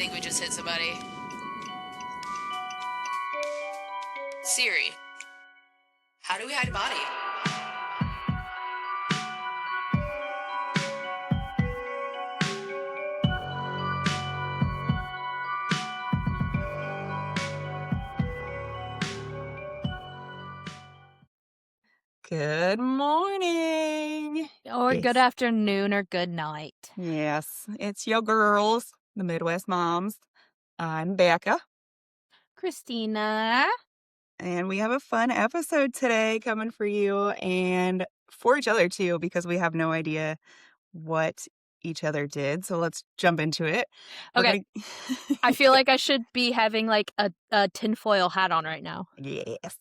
think we just hit somebody. Siri, how do we hide a body? Good morning. Or good afternoon or good night. Yes, it's your girls, the Midwest moms. I'm Becca, Christina. and we have a fun episode today coming for you and for each other too, because we have no idea what each other did. So let's jump into it. Okay. I feel like I should be having like a tinfoil hat on right now. Yes.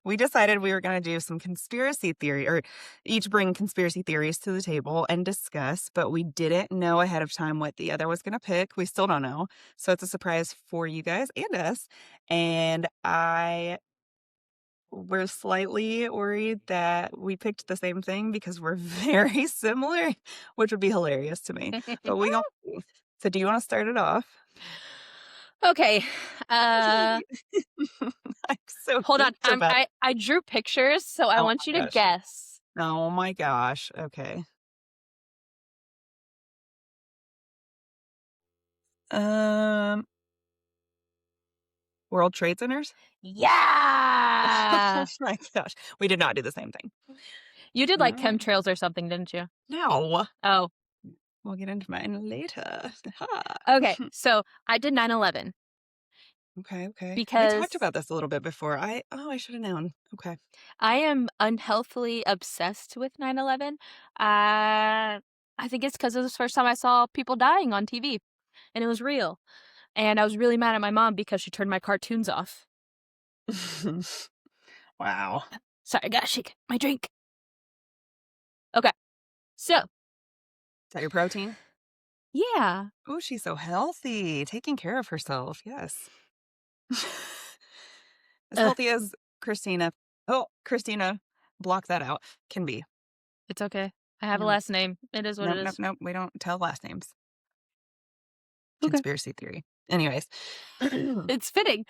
We decided we were going to do some conspiracy theory, or each bring conspiracy theories to the table and discuss, but we didn't know ahead of time what the other was going to pick. We still don't know. So it's a surprise for you guys and us. And we're slightly worried that we picked the same thing because we're very similar, which would be hilarious to me. But we don't. So do you want to start it off? Okay. I'm so Hold on. geeked about I drew pictures, so I Oh want you my to gosh. guess. Oh my gosh. Okay. Um, World Trade Centers? Yeah. Oh my gosh. We did not do the same thing. You did like Alright. chemtrails or something, didn't you? No. Oh. We'll get into mine later. Ha. Okay. So I did 9/11 Okay. We because talked about this a little bit before. I should have known. Okay. I am unhealthily obsessed with 9/11. I think it's because it was the first time I saw people dying on TV, and it was real. And I was really mad at my mom because she turned my cartoons off. Wow. Sorry, I gotta shake my drink. Okay, so Is that your protein? yeah, Oh, she's so healthy. Taking care of herself. Yes. As Ugh, healthy as Christina. Oh, Christina, block that out. Can be. it's okay. I have a No. last name. It is what Nope, it nope, is. nope. We don't tell last names. Okay, Conspiracy theory. Anyways. it's fitting.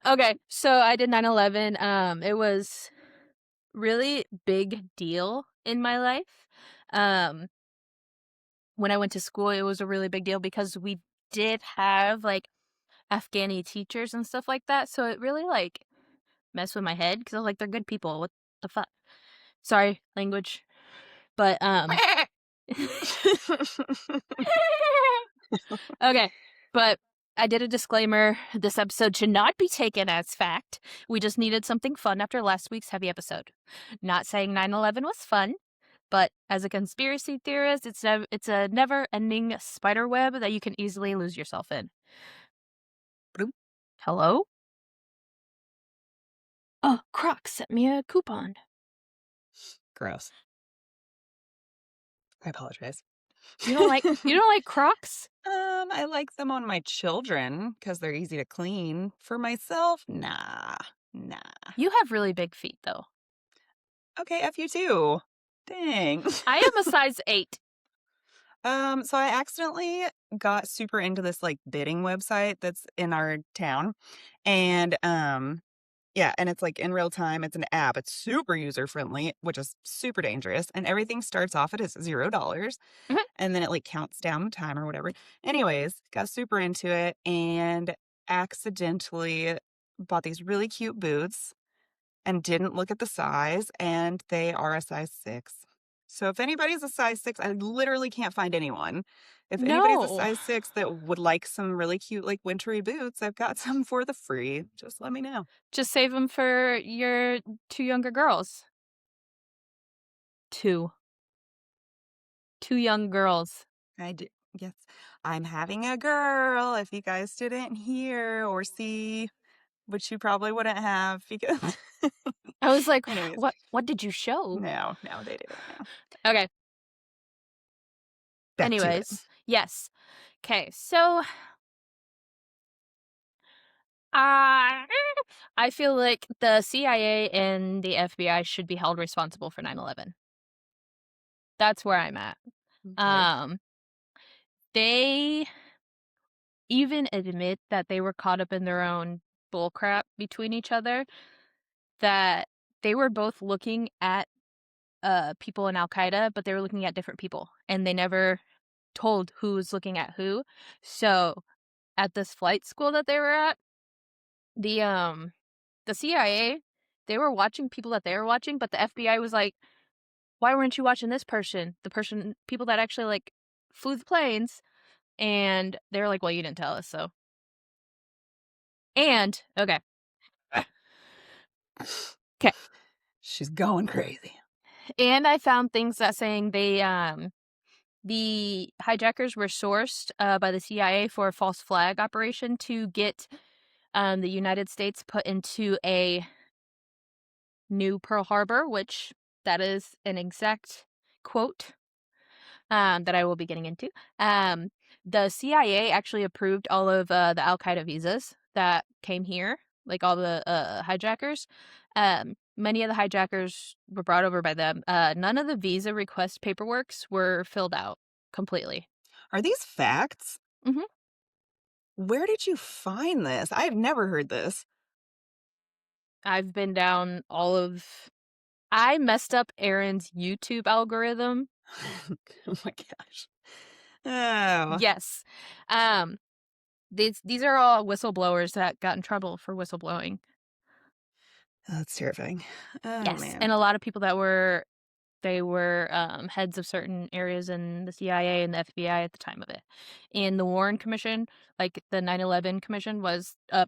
Okay, so I did 9/11. It was really big deal in my life. Um, when I went to school, it was a really big deal because we did have like Afghani teachers and stuff like that. So it really like messed with my head because I was like, they're good people. What the fuck? Sorry, language. But okay. But I did a disclaimer. This episode should not be taken as fact. We just needed something fun after last week's heavy episode. Not saying 9/11 was fun, but as a conspiracy theorist, it's a never-ending spider web that you can easily lose yourself in. Bloop. Hello? Oh, Crocs sent me a coupon. Gross. I apologize. You don't like Crocs? I like them on my children because they're easy to clean. For myself, nah. You have really big feet though. Okay, F you too. Dang. I am a size 8. So I accidentally got super into this like bidding website that's in our town. And yeah, and it's like in real time. It's an app. It's super user friendly, which is super dangerous. And everything starts off at $0. Mhm. And then it like counts down the time or whatever. Anyways, got super into it and accidentally bought these really cute boots and didn't look at the size, and they are a size 6. So if anybody's a size 6, I literally can't find anyone. If anybody's a No. size 6 that would like some really cute, like wintry boots, I've got some for the free. Just let me know. Just save them for your 2 younger girls. 2. 2 young girls. I do. Yes, I'm having a girl. If you guys didn't hear or see, which you probably wouldn't have because. I was like, Anyways, what did you show? no, they didn't. No. Okay. Back to it. Anyways, yes. Okay, so uh, I feel like the CIA and the FBI should be held responsible for 9/11. That's where I'm at. Okay. Um, They even admit that they were caught up in their own bullcrap between each other, that they were both looking at, people in Al Qaeda, but they were looking at different people, and they never told who was looking at who. So, at this flight school that they were at, the, um the CIA, they were watching people that they were watching, but the FBI was like, "Why weren't you watching this person? The person people that actually, like, flew the planes." And they were like, "Well, you didn't tell us, so." And okay. Okay. She's going crazy. And I found things that saying the hijackers were sourced, by the CIA for a false flag operation to get, the United States put into a new Pearl Harbor, which that is an exact quote, that I will be getting into. The CIA actually approved all of, the Al Qaeda visas that came here, like all the, hijackers. Many of the hijackers were brought over by them. None of the visa request paperworks were filled out completely. Are these facts? Mhm. Where did you find this? I've never heard this. I've been down all of I messed up Aaron's YouTube algorithm. Oh my gosh. Oh, Yes. Um, these are all whistleblowers that got in trouble for whistleblowing. that's terrifying. Oh Yes, man. and a lot of people that were they were, heads of certain areas in the CIA and the FBI at the time of it. And the Warren Commission, like the 9/11 Commission, was a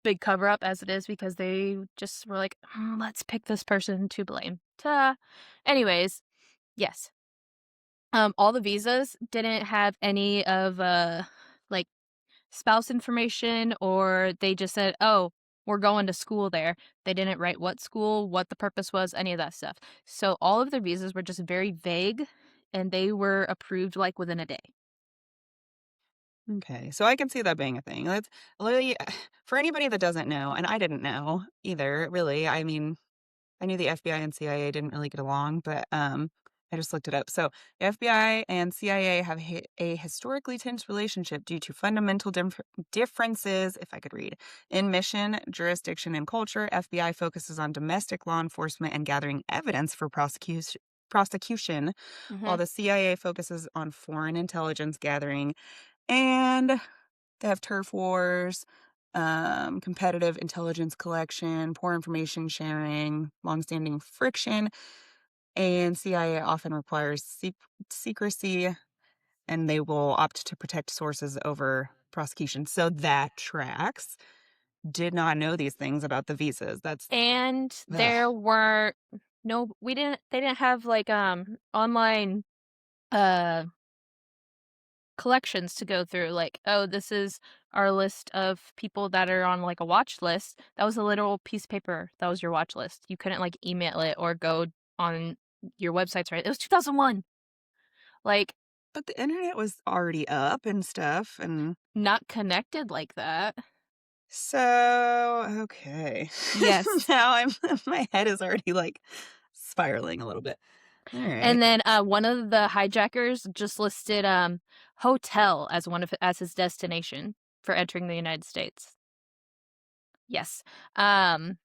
big cover up as it is because they just were like, let's pick this person to blame." Ta. Anyways, yes. All the visas didn't have any of, like, spouse information, or they just said, "Oh, we're going to school there." They didn't write what school, what the purpose was, any of that stuff. So all of their visas were just very vague, and they were approved, like, within a day. Okay, so I can see that being a thing. That's literally for anybody that doesn't know, and I didn't know either, really. I mean, I knew the FBI and CIA didn't really get along, but I just looked it up. So, the FBI and CIA have a historically tense relationship due to fundamental differences, if I could read, in mission, jurisdiction, and culture. FBI focuses on domestic law enforcement and gathering evidence for prosecution, while Mhm. the CIA focuses on foreign intelligence gathering and they have turf wars, competitive intelligence collection, poor information sharing, longstanding friction, and CIA often requires secrecy, and they will opt to protect sources over prosecution. So that tracks. Did not know these things about the visas. That's And ugh. there were no we didn't they didn't have, like, online, uh collections to go through, like, "Oh, this is our list of people that are on, like, a watch list." That was a literal piece of paper. That was your watch list. You couldn't, like, email it or go on your websites, right? It was 2001. Like, But the internet was already up and stuff, and not connected like that. so okay. Yes. Now I'm my head is already like spiraling a little bit. All right. And then, one of the hijackers just listed, hotel as one of as his destination for entering the United States. Yes. Um,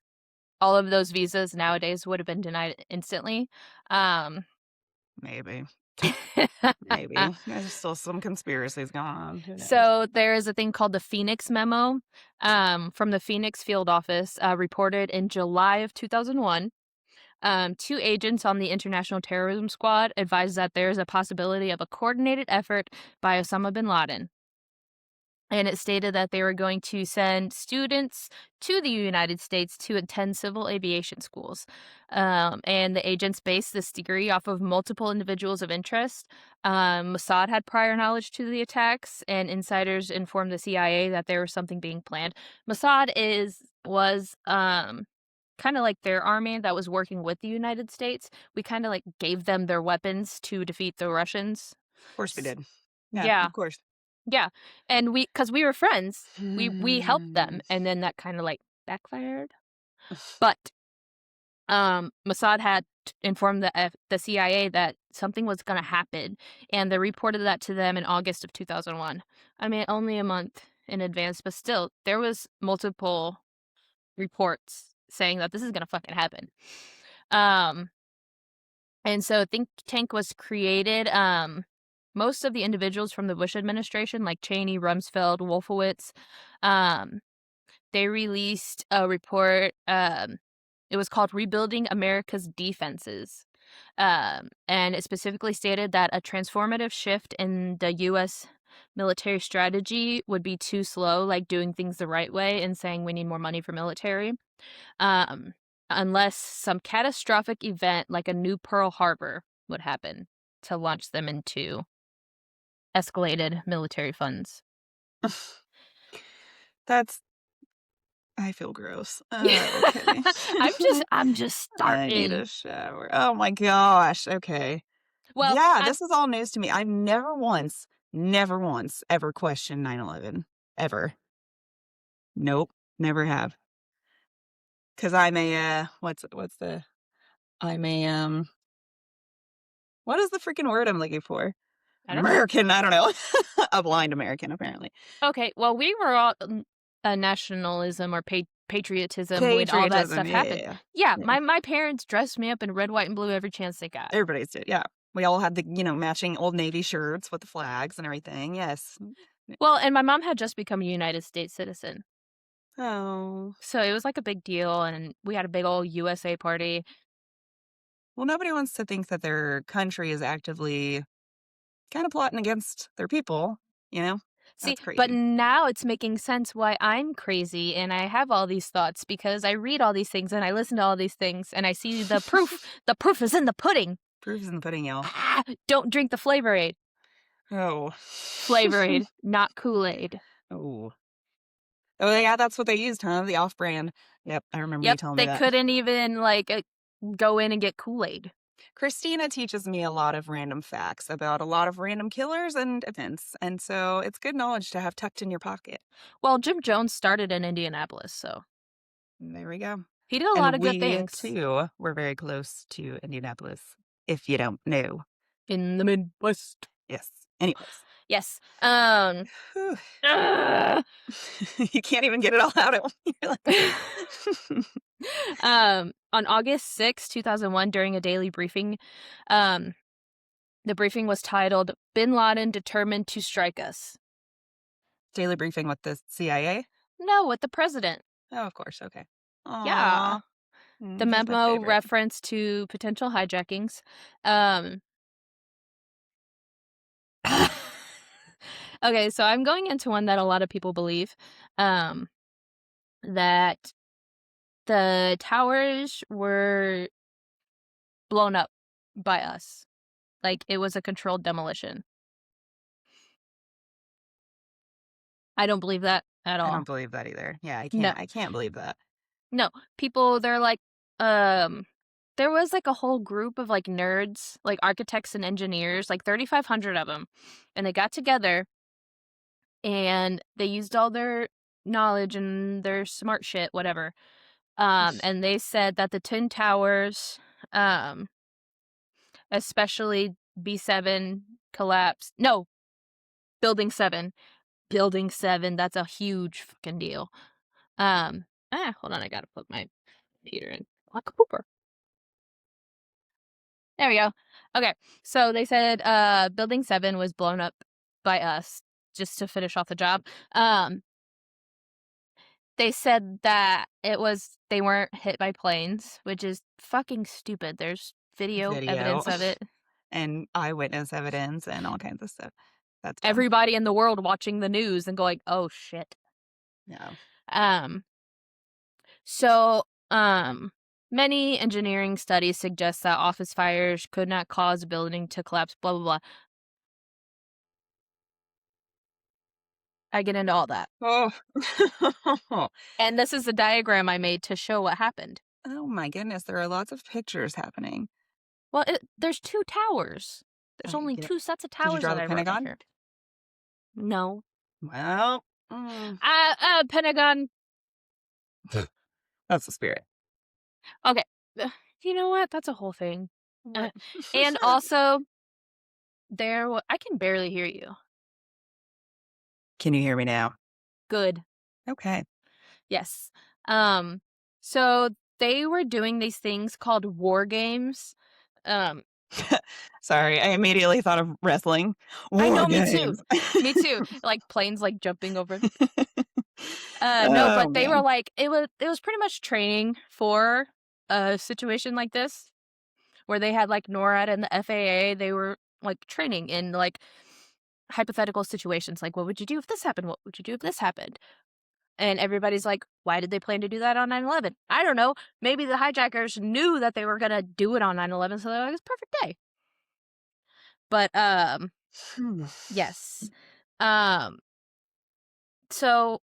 all of those visas nowadays would have been denied instantly. Um Maybe. Maybe. There's still some conspiracies going on. Who knows? So there is a thing called the Phoenix Memo, from the Phoenix Field Office, reported in July of 2001. Two agents on the International Terrorism Squad advised that there is a possibility of a coordinated effort by Osama bin Laden. And it stated that they were going to send students to the United States to attend civil aviation schools. And the agents based this degree off of multiple individuals of interest. Mossad had prior knowledge to the attacks, and insiders informed the CIA that there was something being planned. Mossad was kind of like their army that was working with the United States. We kind of like gave them their weapons to defeat the Russians. Of course we S- did. Yeah, Yeah, of course. yeah, and because we were friends, we helped Hmm. them, and then that kinda, like, backfired, but Mossad had informed the CIA that something was going to happen, and they reported that to them in August of 2001. I mean, only a month in advance, but still, there was multiple reports saying that this is going to fucking happen. And so a think tank was created. Most of the individuals from the Bush administration, like Cheney, Rumsfeld, Wolfowitz, um, they released a report. It was called Rebuilding America's Defenses. And it specifically stated that a transformative shift in the U.S. military strategy would be too slow, like doing things the right way and saying we need more money for military, um, unless some catastrophic event like a new Pearl Harbor would happen to launch them into escalated military funds. That's I feel gross. Okay. I'm just I need starting. a shower. Oh my gosh. Okay. Well, Yeah, this is all news to me. I've never once ever questioned 9/11. Ever. Nope. Never have. Because I'm a, what's the, I'm a, what is the freaking word I'm looking for? I don't know. American, I don't know. A blind American, apparently. Okay, well, we were all nationalism or patriotism when all that Patriotism. stuff Yeah, happened. yeah, yeah. Yeah, Yeah. my parents dressed me up in red, white, and blue every chance they got. Everybody's did. Yeah. We all had the, matching Old Navy shirts with the flags and everything. Yes. Well, and my mom had just become a United States citizen. Oh. So it was like a big deal, and we had a big old USA party. Well, nobody wants to think that their country is actively kind of plotting against their people, you know? See, That's but crazy. now it's making sense why I'm crazy and I have all these thoughts because I read all these things and I listen to all these things and I see the proof. The proof is in the pudding. Proof's in the pudding, y'all. Ah, don't drink the Flavor Aid. Oh. Flavor Aid, not Kool-Aid. Oh. Oh, yeah, that's what they used, huh? The off-brand. Yep, I remember you Yep, telling me they that. couldn't even go in and get Kool-Aid. Christina teaches me a lot of random facts about a lot of random killers and events, and so it's good knowledge to have tucked in your pocket. Well, Jim Jones started in Indianapolis, so There we go. he did a lot And of good we, things too, were very close to Indianapolis, if you don't know. in the Midwest. Yes. Anyways. Yes. Whew. Ugh. You can't even get it all out at once. You're like On August 6, 2001, during a daily briefing, um, the briefing was titled Bin Laden Determined to Strike Us. Daily briefing with the CIA? No, with the president. Oh, of course. Okay. Yeah. Aw. The He's my memo favorite. referenced to potential hijackings. Um, okay, so I'm going into one that a lot of people believe, that the towers were blown up by us. Like, it was a controlled demolition. I don't believe that at I all. don't believe that either. Yeah, I No. can't believe that. No. People, they're like, there was, like, a whole group of, like, nerds, like, architects and engineers, like, 3,500 of them, and they got together, and they used all their knowledge and their smart shit, whatever, and they said that the Twin Towers, um, especially B7 collapsed. No, Building 7. Building 7, that's a huge fucking deal. Hold on, I gotta put my computer in like a pooper. There we go. Okay, so they said, Building 7 was blown up by us just to finish off the job. They said that they weren't hit by planes, which is fucking stupid. There's video Video evidence of it. and eyewitness evidence and all kinds of stuff. That's dumb. Everybody in the world watching the news and going, "Oh shit." No. Um, so, many engineering studies suggest that office fires could not cause a building to collapse, blah, blah, blah. I get into all that. Oh. And this is a diagram I made to show what happened. Oh my goodness, there are lots of pictures happening. Well, there's 2 towers. There's Okay, only get it. 2 sets of Did you towers draw that the I wrote in Pentagon? here. No. Well, Pentagon. that's the spirit. Okay. You know what? That's a whole thing. What? And also, I can barely hear you. Can you hear me now? Good. Okay. Yes. Um, so they were doing these things called war games. Um, Sorry, I immediately thought of wrestling. I War know, me too. games. Me too. Like planes like jumping over. No, Oh, but they were man. like it was pretty much training for a situation like this where they had like NORAD and the FAA. They were like training in like hypothetical situations like what would you do if this happened? What would you do if this happened? And everybody's like, why did they plan to do that on 9/11? I don't know. Maybe the hijackers knew that they were going to do it on 9/11, so they're like, it's a perfect day. But yes. Um so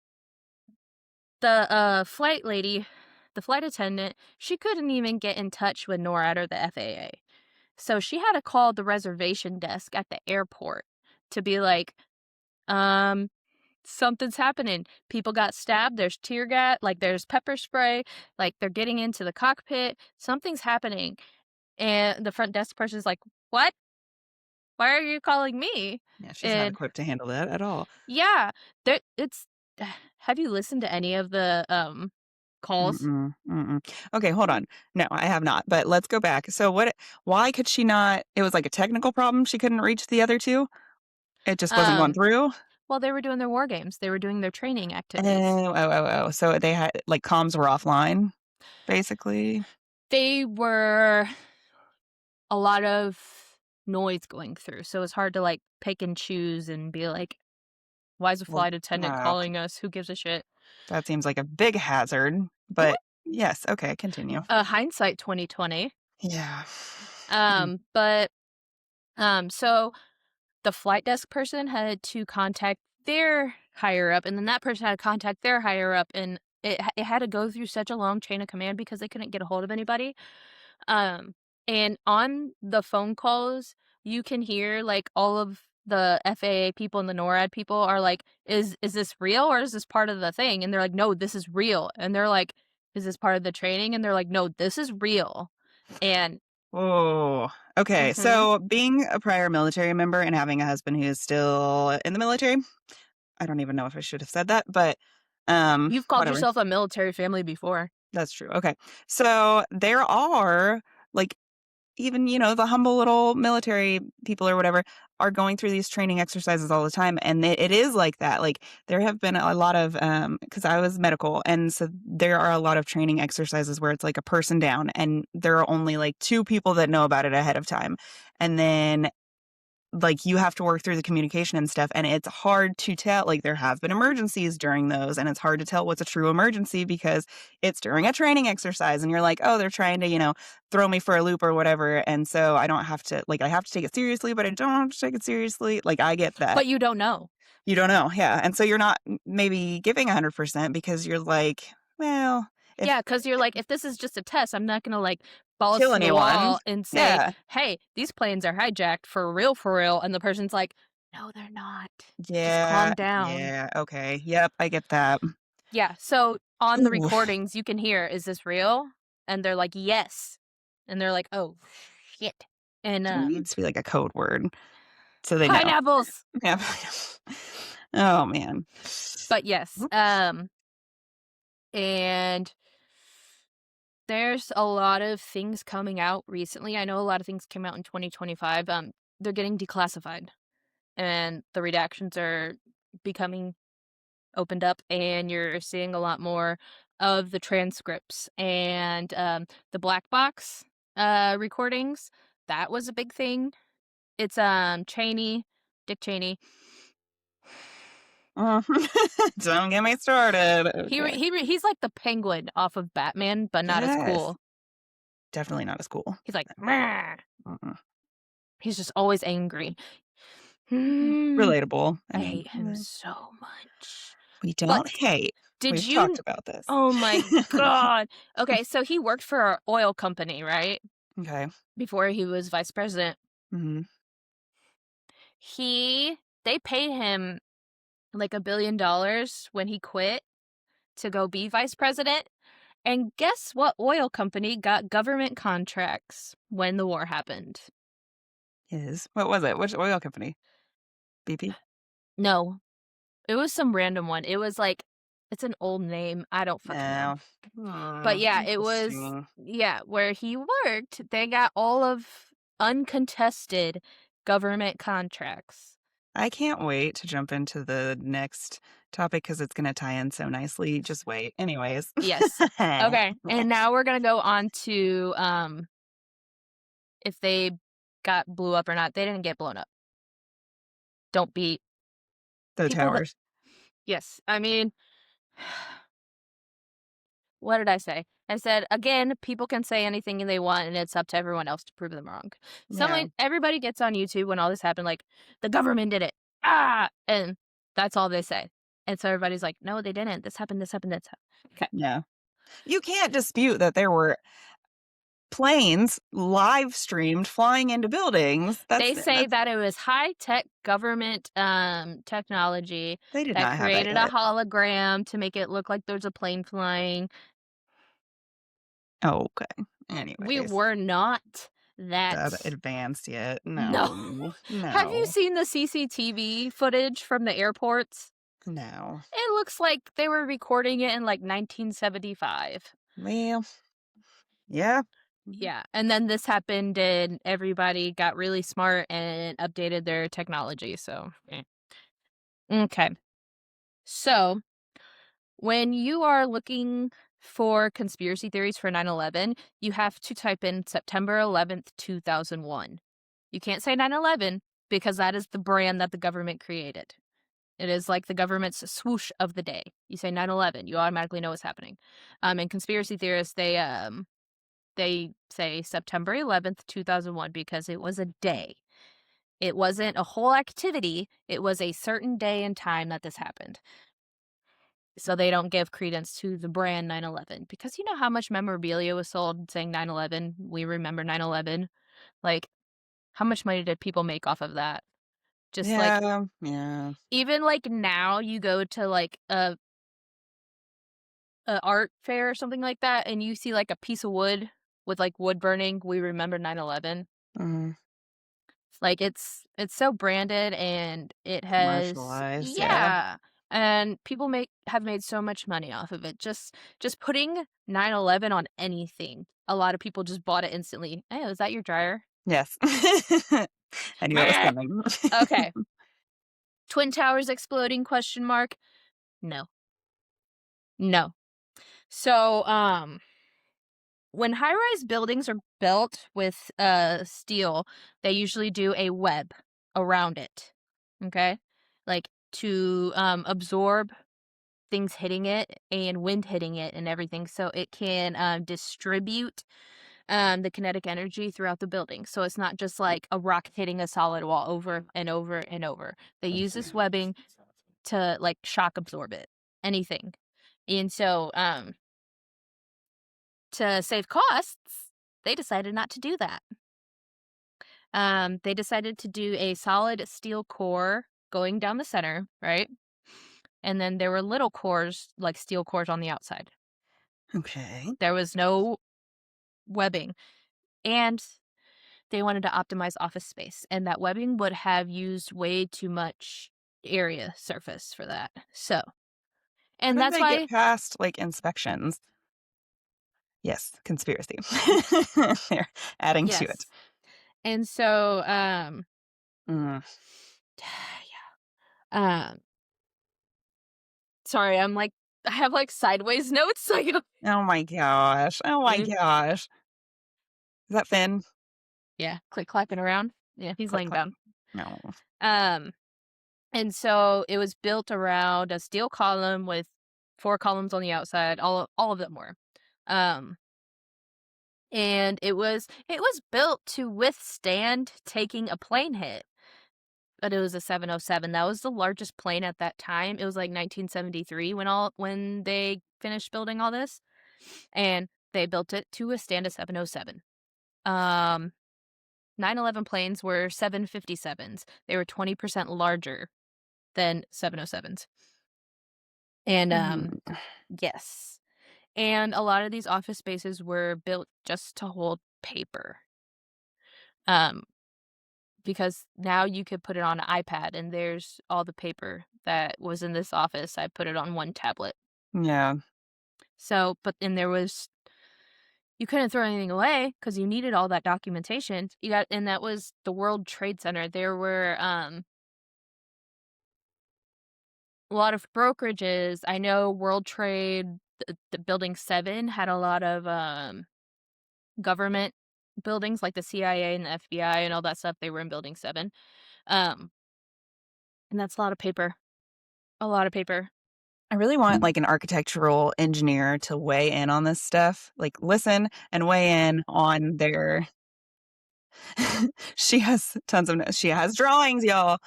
the flight lady, the flight attendant, she couldn't even get in touch with NORAD or the FAA. So she had to call the reservation desk at the airport to be like, um something's happening. People got stabbed. There's tear gas, like there's pepper spray, like they're getting into the cockpit. Something's happening. And the front desk person's like, "What? Why are you calling me?" Yeah, she's not And equipped to handle that at all. yeah, there it's have you listened to any of the calls? Mm-mm, mm-mm. Okay, hold on. No, I have not, but let's go back. So why could she not it was like a technical problem, she couldn't reach the other 2? It just wasn't going Um through? well, they were doing their war games. They were doing their training Oh, activities. so they had like, comms were offline, basically? They were a lot of noise going through. So it's hard to like pick and choose and be like, why is a Well, flight attendant calling us? Who gives a shit? that seems like a big hazard, Mhm. but yes, okay, continue. Hindsight 2020. Yeah. But so the flight desk person had to contact their higher up, and then that person had to contact their higher up, and it had to go through such a long chain of command because they couldn't get a hold of anybody. Um, and on the phone calls, you can hear like all of the FAA people and the NORAD people are like, "Is this real or is this part of the thing?" And they're like, "No, this is real." And they're like, "Is this part of the training?" And they're like, "No, this is real." And Oh, okay. mhm. So being a prior military member and having a husband who is still in the military, I don't even know if I should have said that, but You've called whatever. yourself a military family before. That's true. Okay. So there are like even, the humble little military people or whatever are going through these training exercises all the time. And it is like that. Like there have been a lot of, cause I was medical. And so there are a lot of training exercises where it's like a person down and there are only like 2 people that know about it ahead of time. And then like you have to work through the communication and stuff and it's hard to tell like there have been emergencies during those and it's hard to tell what's a true emergency because it's during a training exercise and you're like oh they're trying to throw me for a loop or whatever and so I don't have to like I have to take it seriously but I don't have to take it seriously like I get that But you don't know. you don't know yeah and so you're not maybe giving 100% because you're like well if Yeah, because you're like, if this is just a test, I'm not gonna like balls kill to the anyone wall and say, yeah "Hey, these planes are hijacked for real," and the person's like, "No, they're not. Just yeah calm down." yeah okay yep I get that Yeah. So on the Ooh. recordings, you can hear, "Is this real?" And they're like, "Yes," and they're like, "Oh shit," and There needs to be like a code word so they know. pineapples. Yeah. Oh, man. But yes, Whoops. and there's a lot of things coming out recently. I know a lot of things came out in 2025. They're getting declassified and the redactions are becoming opened up and you're seeing a lot more of the transcripts and the black box recordings. That was a big thing. It's Cheney, Dick Cheney. Mhm. Don't get me started. Okay. He's like the penguin off of Batman, but not as Yes. cool. Definitely not as cool. He's like, "Meh." Mm-mm. He's just always angry. Hmm, Relatable. I I mean, hate him so much. we But don't hate. did We've you talked about this. oh my god. Okay, so he worked for an oil company, right? Okay. Before he was vice president. Mhm. They paid him like $1 billion when he quit to go be vice president, And guess what oil company got government contracts when the war happened? What was it? Which oil company? BP? No, it was some random one. It was like, it's an old name. I don't fucking know. No. But yeah, it was, Interesting. yeah, where he worked, they got all of uncontested government contracts. I can't wait to jump into the next topic because it's going to tie in so nicely. Just wait. Anyways. Yes. Okay. And now we're going to go on to if they got blew up or not. They didn't get blown up. Don't be The people that, towers. yes. I mean, what did I say? I said, again, people can say anything they want, and it's up to everyone else to prove them wrong. Yeah. Everybody gets on YouTube when all this happened, like, the government did it. Ah! And that's all they say. And so everybody's like, no, they didn't. This happened, this happened, this happened. Okay. Yeah. You can't dispute that there were planes live streamed flying into buildings. They say that it was high-tech government technology They did that not have that created a yet. hologram to make it look like there's a plane flying. Oh, okay. We Anyways, were not that. that advanced yet. No. No. Have you No. seen the CCTV footage from the airports? No. It looks like they were recording it in like 1975. Well, yeah. Yeah. And then this happened and everybody got really smart and updated their technology. So, okay. So, when you are looking for conspiracy theories for 9/11, you have to type in September 11th, 2001. You can't say 9/11 because that is the brand that the government created. It is like the government's swoosh of the day. You say 9/11, you automatically know what's happening. And conspiracy theorists, they say September 11th, 2001 because it was a day. It wasn't a whole activity. It was a certain day and time that this happened. So they don't give credence to the brand 9/11 because you know how much memorabilia was sold saying 9/11, we remember 9/11. Like, how much money did people make off of that? Just like, Yeah. Yeah. even like now you go to like a art fair or something like that and you see like a piece of wood with like wood burning, we remember 9/11. Mm, Like it's so branded and it has, commercialized. Yeah. yeah. And people have made so much money off of it. Just putting 9/11 on anything. A lot of people just bought it instantly. Hey, is that your dryer? Yes. I knew it was Meh. coming. Okay. Twin Towers exploding question mark? No. No. So, when high-rise buildings are built with steel, they usually do a web around it. Okay? Like to absorb things hitting it and wind hitting it and everything so it can distribute the kinetic energy throughout the building. So it's not just like a rock hitting a solid wall over and over and over. They use this webbing to like shock absorb it, anything. And so to save costs, they decided not to do that. They decided to do a solid steel core going down the center, right? And then there were little cores, like steel cores on the outside. Okay. There was no webbing. And they wanted to optimize office space. And that webbing would have used way too much area surface for that. So, How and did that's they get why, past like inspections? Yes, conspiracy. They're adding to it. yes. And so, Mm. yeah. Sorry, I'm like, I have like sideways notes. Like, Oh my gosh. Oh my gosh. Is that Finn? yeah, click clapping around. Yeah, he's Click, laying click. down. No. Um, and so it was built around a steel column with 4 columns on the outside. All of them were. Um, and it was built to withstand taking a plane hit. But it was a 707. That was the largest plane at that time. It was like 1973 when they finished building all this, and they built it to withstand a 707. 9/11 planes were 757s. They were 20% larger than 707s. And Mm. yes. And a lot of these office spaces were built just to hold paper. Um, because now you could put it on an iPad and there's all the paper that was in this office. I put it on one tablet. Yeah. So, but then there was you couldn't throw anything away because you needed all that documentation. And that was the World Trade Center. There were a lot of brokerages. I know World Trade, the Building 7 had a lot of government buildings like the CIA and the FBI and all that stuff. They were in Building 7. Um, and that's a lot of paper. A lot of paper. I really want like an architectural engineer to weigh in on this stuff. Like listen and weigh in on their she has she has drawings, y'all.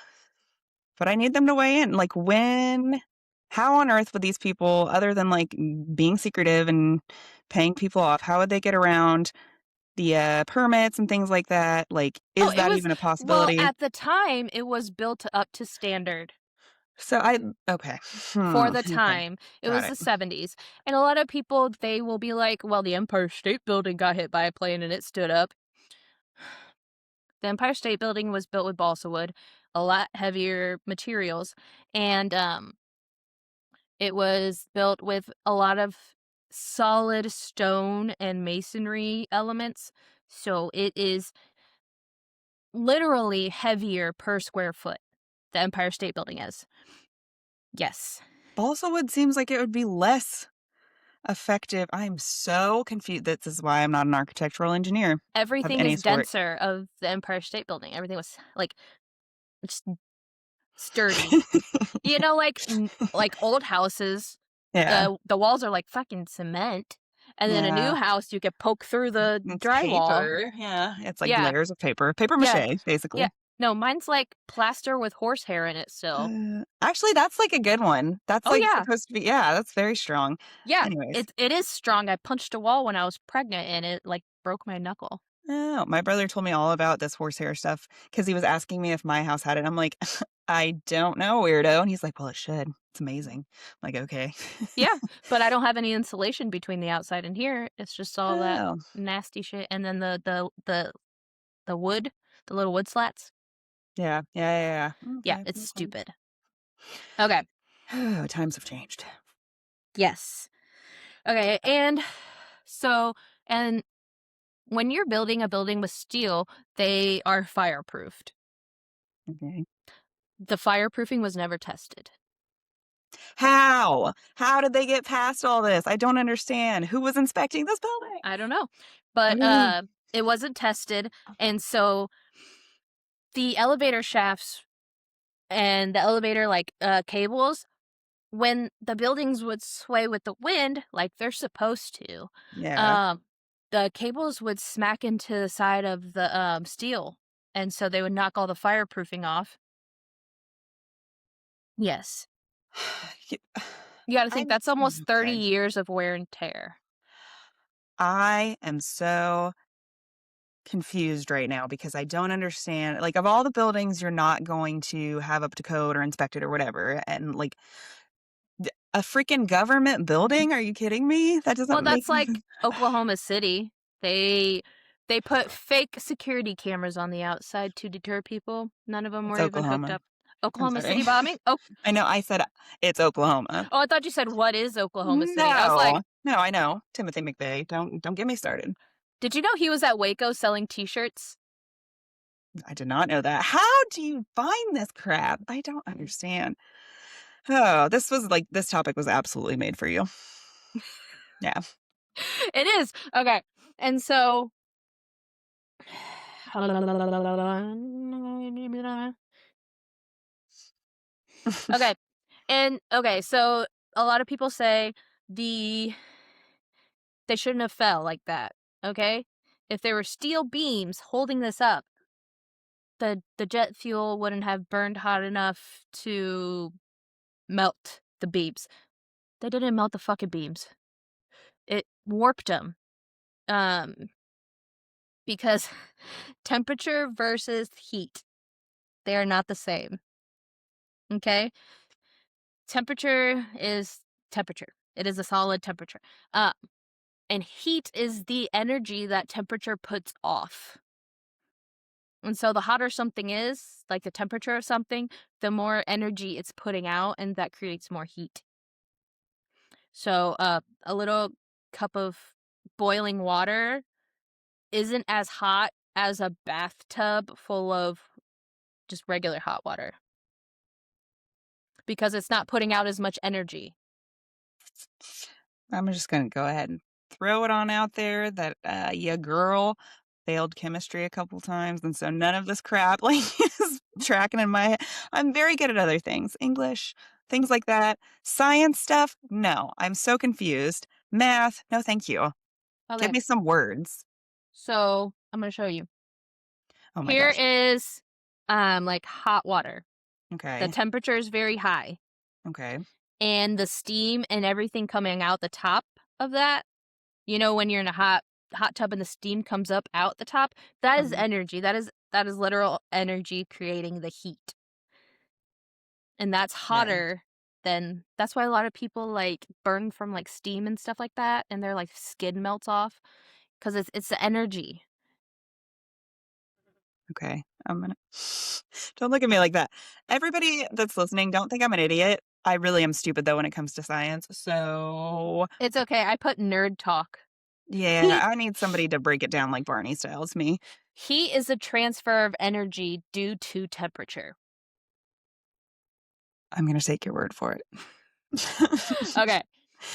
But I need them to weigh in. Like how on earth would these people, other than like being secretive and paying people off, how would they get around the permits and things like that? Like, Oh, is it that was even a well, possibility? at the time, it was built up to standard So okay. for the Okay. time. It Got was it. the 70s. And a lot of people, they will be like, well, the Empire State Building got hit by a plane and it stood up. The Empire State Building was built with balsa wood, a lot heavier materials, and it was built with a lot of solid stone and masonry elements. So it is literally heavier per square foot. The Empire State Building is. Yes. Balsa wood seems like it would be less effective. I'm so confused. This is why I'm not an architectural engineer of Everything any is sort. denser of the Empire State Building. Everything was like just sturdy. You know, like old houses, Yeah. the walls are like fucking cement, and then a new Yeah. house you could poke through the It's drywall. paper. Yeah. It's like Yeah, layers of paper. Paper yeah, mache, yeah. basically. No, mine's like plaster with horsehair in it still. Actually, that's like a good one. That's Oh like yeah, supposed to be, yeah, that's very strong. yeah. Anyways. It is strong. I punched a wall when I was pregnant, and it like broke my knuckle. Oh, my brother told me all about this horsehair stuff because he was asking me if my house had it. I'm like, I don't know, weirdo. And he's like, well, it should. It's amazing. I'm like, okay. Yeah, but I don't have any insulation between the outside and here. It's just all that Oh, nasty shit, and then the wood, the little wood slats. yeah, yeah, yeah, yeah. Yeah, Okay, it's okay. stupid. Okay. Oh, times have changed. Yes. Okay, and so and when you're building a building with steel, they are fireproofed. Okay. The fireproofing was never tested. How? How did they get past all this? I don't understand. Who was inspecting this building? I don't know. But it wasn't tested, and so the elevator shafts and the elevator cables, when the buildings would sway with the wind like they're supposed to, Yeah. um the cables would smack into the side of the steel, and so they would knock all the fireproofing off. Yes. You- You gotta think I'm that's almost 30 okay. years of wear and tear. I am so confused right now because I don't understand. Like, of all the buildings you're not going to have up to code or inspected or whatever, and like a freaking government building? Are you kidding me? That Well, doesn't make that's like Oklahoma City. They they put fake security cameras on the outside to deter people. None of them It's were even hooked Oklahoma. up. I'm Oklahoma sorry. City bombing? Oh, I know I said it's Oklahoma. oh, I thought you said what is Oklahoma City? I was like, No. No, I know. Timothy McVeigh. Don't get me started. did you know he was at Waco selling T-shirts? I did not know that. How do you find this crap? I don't understand. Oh, this topic was absolutely made for you. Yeah. It is. Okay. And so okay. And okay, so a lot of people say the they shouldn't have fell like that. Okay? If there were steel beams holding this up, the jet fuel wouldn't have burned hot enough to melt the beams. They didn't melt the fucking beams. It warped them. Um because temperature versus heat, they are not the same. Okay? Temperature is temperature. It is a solid temperature. Uh, and heat is the energy that temperature puts off. And so the hotter something is, like the temperature of something, the more energy it's putting out, and that creates more heat. So a little cup of boiling water isn't as hot as a bathtub full of just regular hot water because it's not putting out as much energy. I'm just gonna go ahead and throw it on out there that, your girl failed chemistry a couple times, and so none of this crap, like, is tracking in my head. I'm very good at other things, English, things like that. Science stuff, no, I'm so confused. Math, no thank you. Give Okay, me some words. so I'm gonna show you. Oh my Here gosh. is like hot water. The Okay, temperature is very high, okay. and the steam and everything coming out the top of that, you know, when you're in a hot tub and the steam comes up out the top, that is Mhm, energy. That is literal energy creating the heat. And that's okay, hotter than that's why a lot of people like burn from like steam and stuff like that and their like skin melts off cuz it's the energy. okay. I'm gonna don't look at me like that. Everybody that's listening, don't think I'm an idiot. I really am stupid, though, when it comes to science, so It's okay. I put nerd talk. yeah, Heat I need somebody to break it down like Barney styles me. heat is a transfer of energy due to temperature. I'm gonna take your word for it. Okay.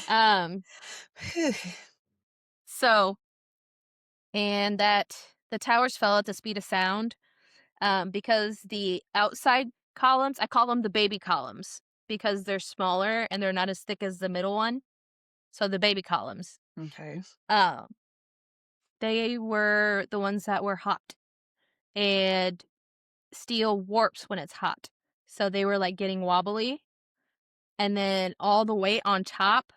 Um so and that the towers fell at the speed of sound because the outside columns, I call them the baby columns because they're smaller and they're not as thick as the middle one. So the baby columns. Okay. Um, they were the ones that were hot, and steel warps when it's hot. So they were like getting wobbly, and then all the weight on top,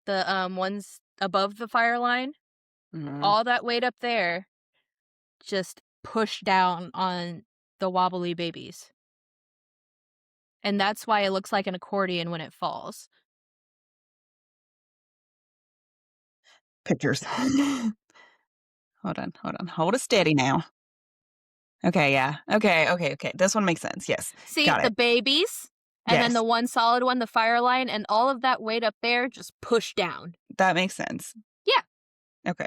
the ones above the fire line, Mhm. all that weight up there just pushed down on the wobbly babies. And that's why it looks like an accordion when it falls. Pictures. Hold on. Hold it steady now. Okay, yeah. Okay, okay, okay. This one makes sense. Yes. See, Got the it. babies, and then Yes. the one solid one, the fire line, and all of that weight up there just pushed down. That makes sense. Yeah. Okay.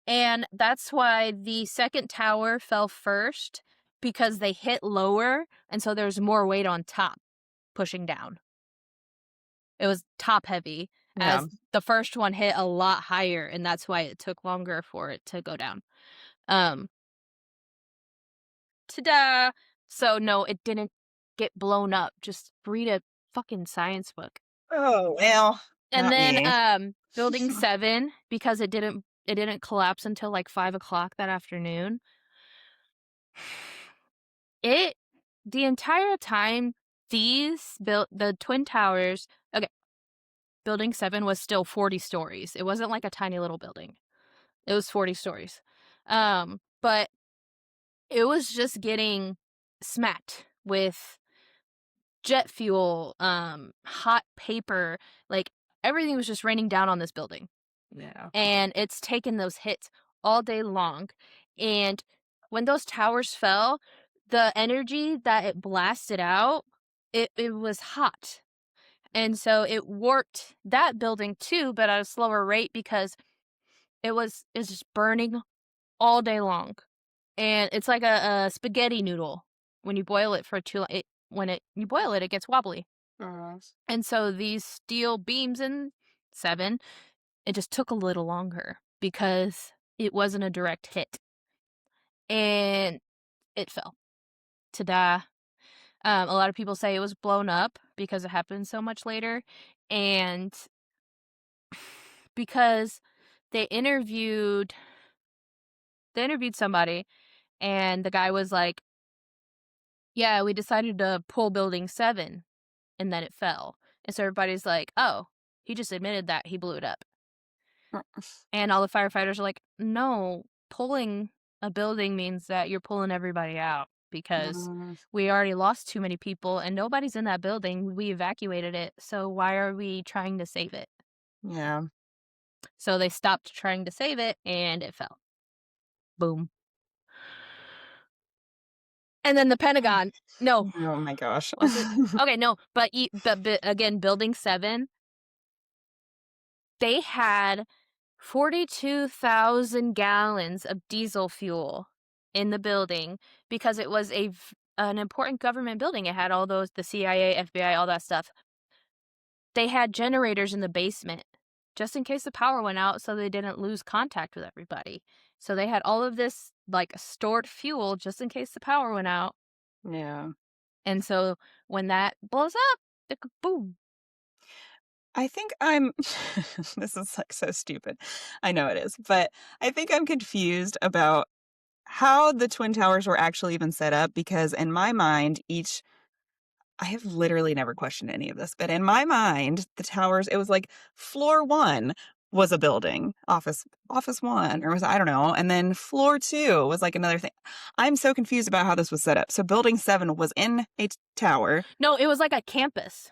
And that's why the second tower fell first because they hit lower, and so there's more weight on top pushing down. It was top heavy, Yeah. as the first one hit a lot higher, and that's why it took longer for it to go down. Um, ta-da! So no, it didn't get blown up. Just read a fucking science book. Oh, well, And not then me. building 7, because it didn't collapse until like 5 o'clock that afternoon. It the entire time these built the twin towers, okay, building 7 was still 40 stories. It wasn't like a tiny little building. It was 40 stories. But it was just getting smacked with jet fuel, hot paper, like everything was just raining down on this building. Yeah. And it's taken those hits all day long. And when those towers fell, the energy that it blasted out, it was hot. And so it warped that building too, but at a slower rate because it's just burning all day long. And it's like a spaghetti noodle. When you boil it for too long, you boil it, it gets wobbly. Uh, And so these steel beams in 7, it just took a little longer because it wasn't a direct hit. And it fell to die. A lot of people say it was blown up because it happened so much later. And because they interviewed they interviewed somebody, and the guy was like, "Yeah, we decided to pull building 7 and then it fell." And so everybody's like, "Oh, he just admitted that he blew it up." And all the firefighters are like, "No, pulling a building means that you're pulling everybody out." because Mm, we already lost too many people and nobody's in that building. We evacuated it. So why are we trying to save it? yeah. So they stopped trying to save it and it fell. Boom. And then the Pentagon. No, Oh my gosh. was it? Okay, no, but again, Building 7, they had 42,000 gallons of diesel fuel in the building because it was an important government building. It had all those, the CIA, FBI, all that stuff. They had generators in the basement just in case the power went out so they didn't lose contact with everybody. So they had all of this like stored fuel just in case the power went out. Yeah. And so when that blows up, boom. I think I'm this is like so stupid. I know it is, but I think I'm confused about how the Twin Towers were actually even set up because in my mind, I have literally never questioned any of this, but in my mind, the towers, it was like floor 1 was a building, office 1, or was I don't know, and then floor 2 was like another thing. I'm so confused about how this was set up. So building 7 was in a tower. No, it was like a campus.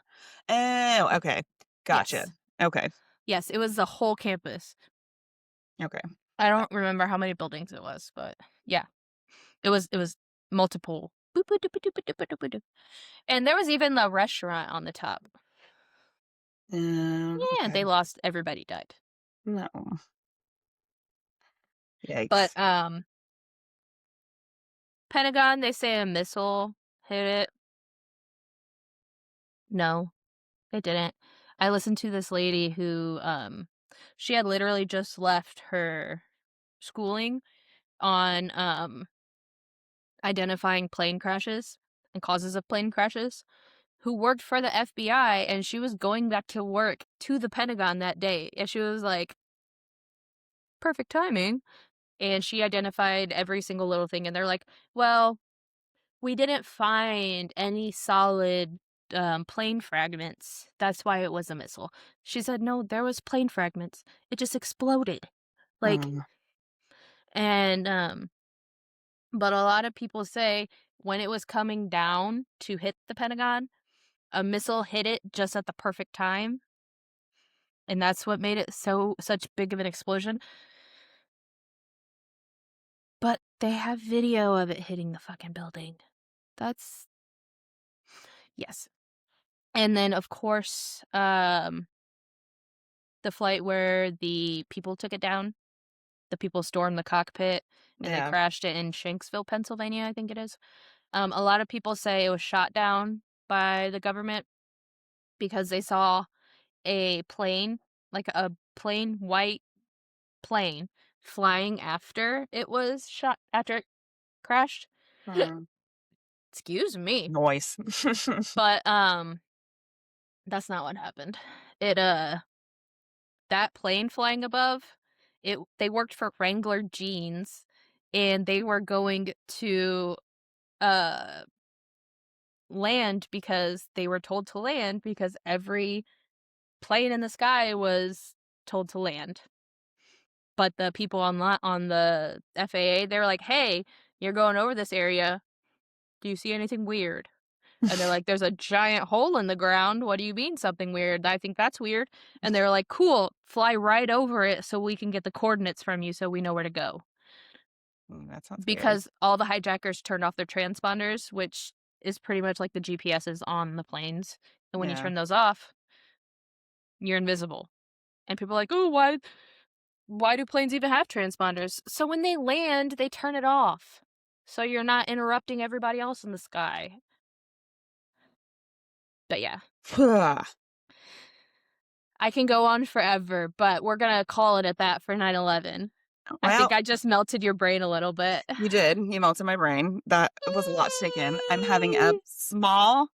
Oh, okay. Gotcha. Yes. Okay. Yes, it was the whole campus. Okay. I don't remember how many buildings it was, but yeah. It was multiple. Boop, boop, doop, doop, doop, doop, doop, doop. And there was even a restaurant on the top. Yeah, Okay. they lost, everybody died. No. But Yikes. Pentagon, they say a missile hit it. No, it didn't. I listened to this lady who she had literally just left her schooling on identifying plane crashes and causes of plane crashes, who worked for the FBI, and she was going back to work to the Pentagon that day. And she was like, perfect timing. And she identified every single little thing. And they're like, well, we didn't find any solid plane fragments. That's why it was a missile. She said, no, there was plane fragments. It just exploded. Like, Um, and, but a lot of people say when it was coming down to hit the Pentagon, a missile hit it just at the perfect time, and that's what made it such big of an explosion. But they have video of it hitting the fucking building. That's yes. And then of course, the flight where the people took it down, the people stormed the cockpit and they yeah. crashed it in Shanksville, Pennsylvania, I think it is. A lot of people say it was shot down by the government because they saw a plane, like a plain white plane, flying after it was shot, after it crashed. Hmm. Excuse me. Noise. But that's not what happened. It that plane flying above, they worked for Wrangler Jeans and they were going to uh land because they were told to land because every plane in the sky was told to land. But the people on the FAA, they were like, "Hey, you're going over this area. Do you see anything weird?" And they're like, "There's a giant hole in the ground. What do you mean something weird? I think that's weird." And they were like, "Cool, fly right over it so we can get the coordinates from you so we know where to go." That sounds scary. Because all the hijackers turned off their transponders, which is pretty much like the GPSs on the planes. And when you Yeah. turn those off, you're invisible. And people are like, "Oh, why do planes even have transponders?" So when they land, they turn it off. So you're not interrupting everybody else in the sky. But yeah, I can go on forever, but we're gonna call it at that for 9/11. I think Well, I just melted your brain a little bit. you did. You melted my brain. That was a lot to take in. I'm having a small,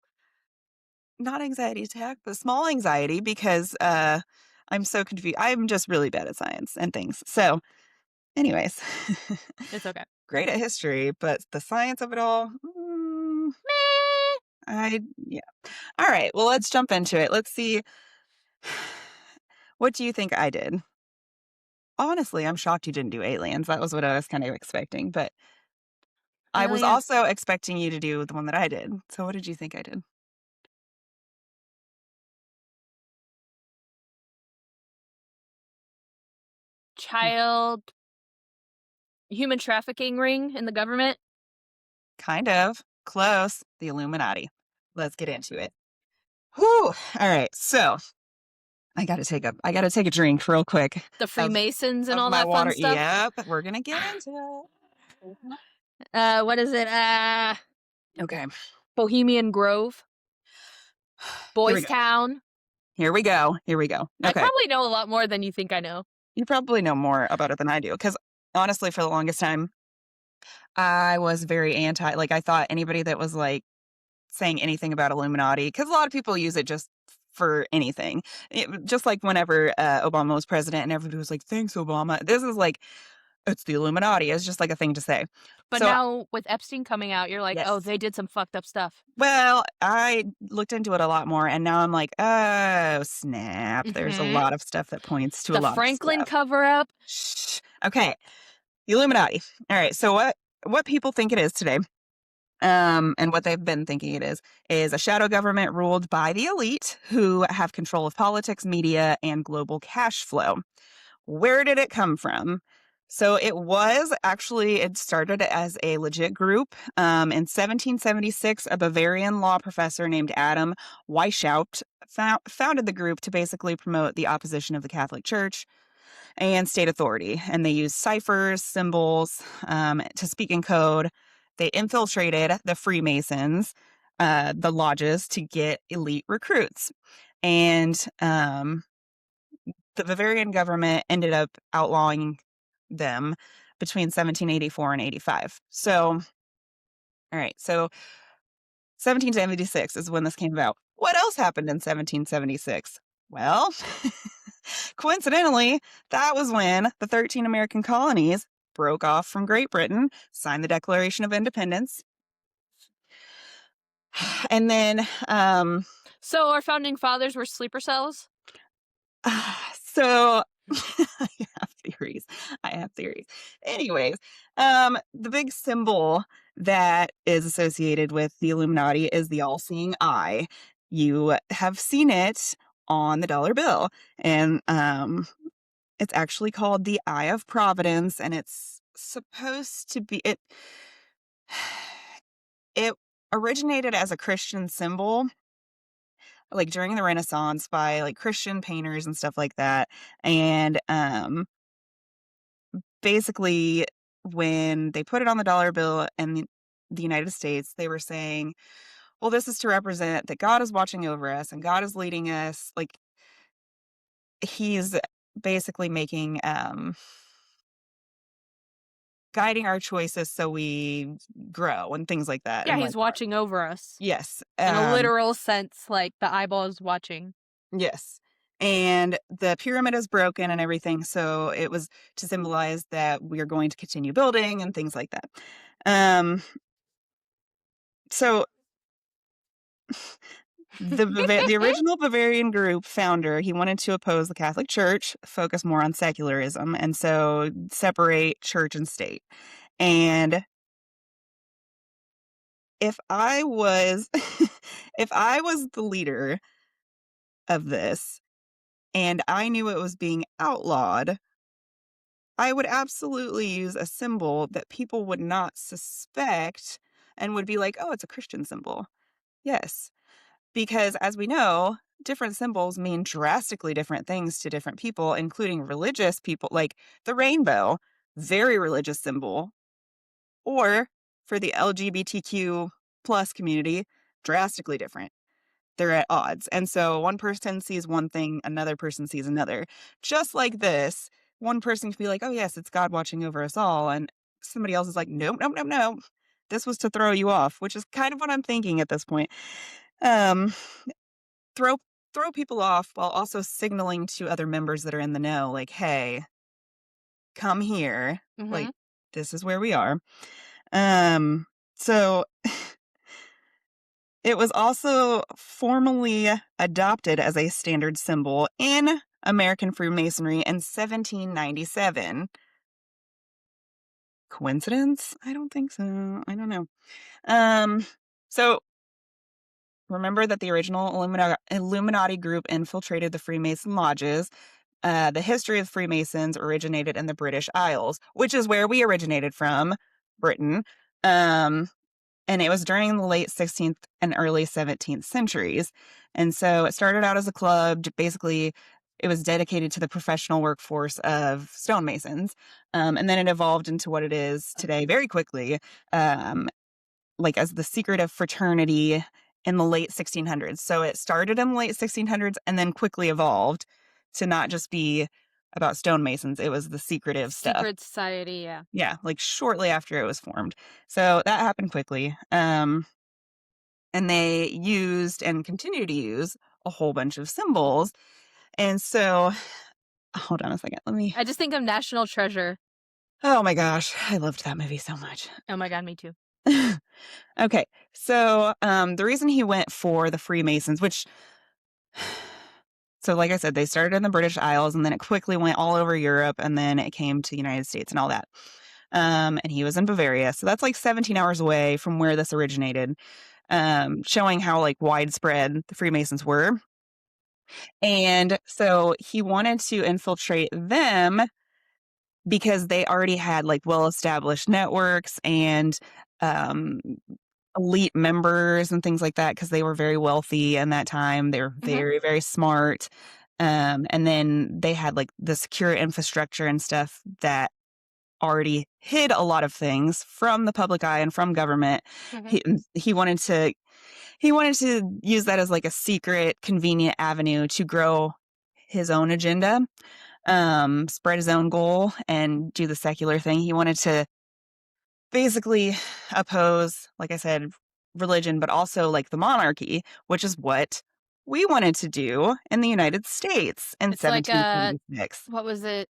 not anxiety attack, but small anxiety because I'm so confused. I'm just really bad at science and things. So, anyways, It's okay. great at history, but the science of it all, Meh. yeah. All right. Well, let's jump into it. Let's see. What do you think I did? Honestly, I'm shocked you didn't do aliens. That was what I was kind of expecting, but I was Aliens. also expecting you to do the one that I did. So what did you think I did? Child human trafficking ring in the government. Kind of. Close. The Illuminati. Let's get into it. Whew. All right. So I gotta take a drink real quick The of Freemasons and of all my that fun water. stuff. Yep. We're gonna get into it. What is it? Okay. Bohemian Grove, Here we Boys go. Town. Here we go. Here we go. I Okay. probably know a lot more than you think I know. You probably know more about it than I do. Because honestly, for the longest time, I was very anti. Like, I thought anybody that was like saying anything about Illuminati, because a lot of people use it just for anything. Just like whenever Obama was president and everybody was like, thanks, Obama. This is like, it's the Illuminati. It's just like a thing to say. But So, now with Epstein coming out, you're like, oh, yes. they did some fucked up stuff. Well, I looked into it a lot more, and now I'm like, oh, snap. There's a Mhm. lot of stuff that points to a The lot of Franklin stuff. cover up. Shh. Okay. The Illuminati. All right. So what people think it is today, and what they've been thinking it is a shadow government ruled by the elite who have control of politics, media, and global cash flow. Where did it come from? So it started as a legit group. In 1776, a Bavarian law professor named Adam Weishaupt founded the group to basically promote the opposition of the Catholic Church and state authority. And they used ciphers, symbols to speak in code. They infiltrated the Freemasons, the lodges, to get elite recruits. And the Bavarian government ended up outlawing them between 1784 and 85. So, all right. So 1776 is when this came about. What else happened in 1776? Well, coincidentally, that was when the 13 American colonies broke off from Great Britain, signed the Declaration of Independence. And then, So our founding fathers were sleeper cells. so I have theories. Anyways, the big symbol that is associated with the Illuminati is the all-seeing eye. You have seen it on the dollar bill, and it's actually called the Eye of Providence, and it's supposed to be it. It originated as a Christian symbol, like during the Renaissance, by like Christian painters and stuff like that. And basically, when they put it on the dollar bill in the United States, they were saying, well, this is to represent that God is watching over us and God is leading us. Like, he's basically making guiding our choices so we grow and things like that. Yeah, And he's like, watching over us. yes, In a literal sense, like the eyeball is watching. yes. And the pyramid is broken and everything, so it was to symbolize that we are going to continue building and things like that. So the original Bavarian group founder, he wanted to oppose the Catholic Church, focus more on secularism, and so separate church and state. And if I was if I was the leader of this and I knew it was being outlawed, I would absolutely use a symbol that people would not suspect and would be like, "Oh, it's a Christian symbol." Yes. Because as we know, different symbols mean drastically different things to different people, including religious people, like the rainbow, very religious symbol, or for the LGBTQ plus community, drastically different. They're at odds. And so one person sees one thing, another person sees another. Just like this, one person can be like, oh, yes, it's God watching over us all. And somebody else is like, nope, nope, nope, nope. This was to throw you off, which is kind of what I'm thinking at this point. Um, throw throw people off while also signaling to other members that are in the know, like, hey, come here. Like, Mm-hmm. this is where we are. So it was also formally adopted as a standard symbol in American Freemasonry in 1797. Coincidence? I don't think so. I don't know. So remember that the original Illuminati group infiltrated the Freemason lodges. The history of Freemasons originated in the British Isles, which is where we originated from, Britain. Um, and it was during the late 16th and early 17th centuries. And so it started out as a club. Basically, it was dedicated to the professional workforce of stonemasons. And then it evolved into what it is today very quickly, like as the secretive fraternity in the late 1600s. So it started in the late 1600s and then quickly evolved to not just be about stonemasons. It was the secretive stuff. Secret society, yeah. Yeah, like shortly after it was formed. So that happened quickly. And they used and continue to use a whole bunch of symbols. And so, hold on a second. Let me. I just think of National Treasure. Oh my gosh, I loved that movie so much. Oh my god, me too. Okay, so the reason he went for the Freemasons, which, so like I said, they started in the British Isles and then it quickly went all over Europe and then it came to the United States and all that. And he was in Bavaria, so that's like 17 hours away from where this originated, showing how like widespread the Freemasons were. And so he wanted to infiltrate them because they already had like well-established networks and elite members and things like that because they were very wealthy in that time. They were very, very smart. And then they had like the secure infrastructure and stuff that already hid a lot of things from the public eye and from government. He wanted to use that as like a secret, convenient avenue to grow his own agenda, spread his own goal, and do the secular thing. He wanted to basically oppose, like I said, religion, but also like the monarchy, which is what we wanted to do in the United States in It's like 1776. what was it?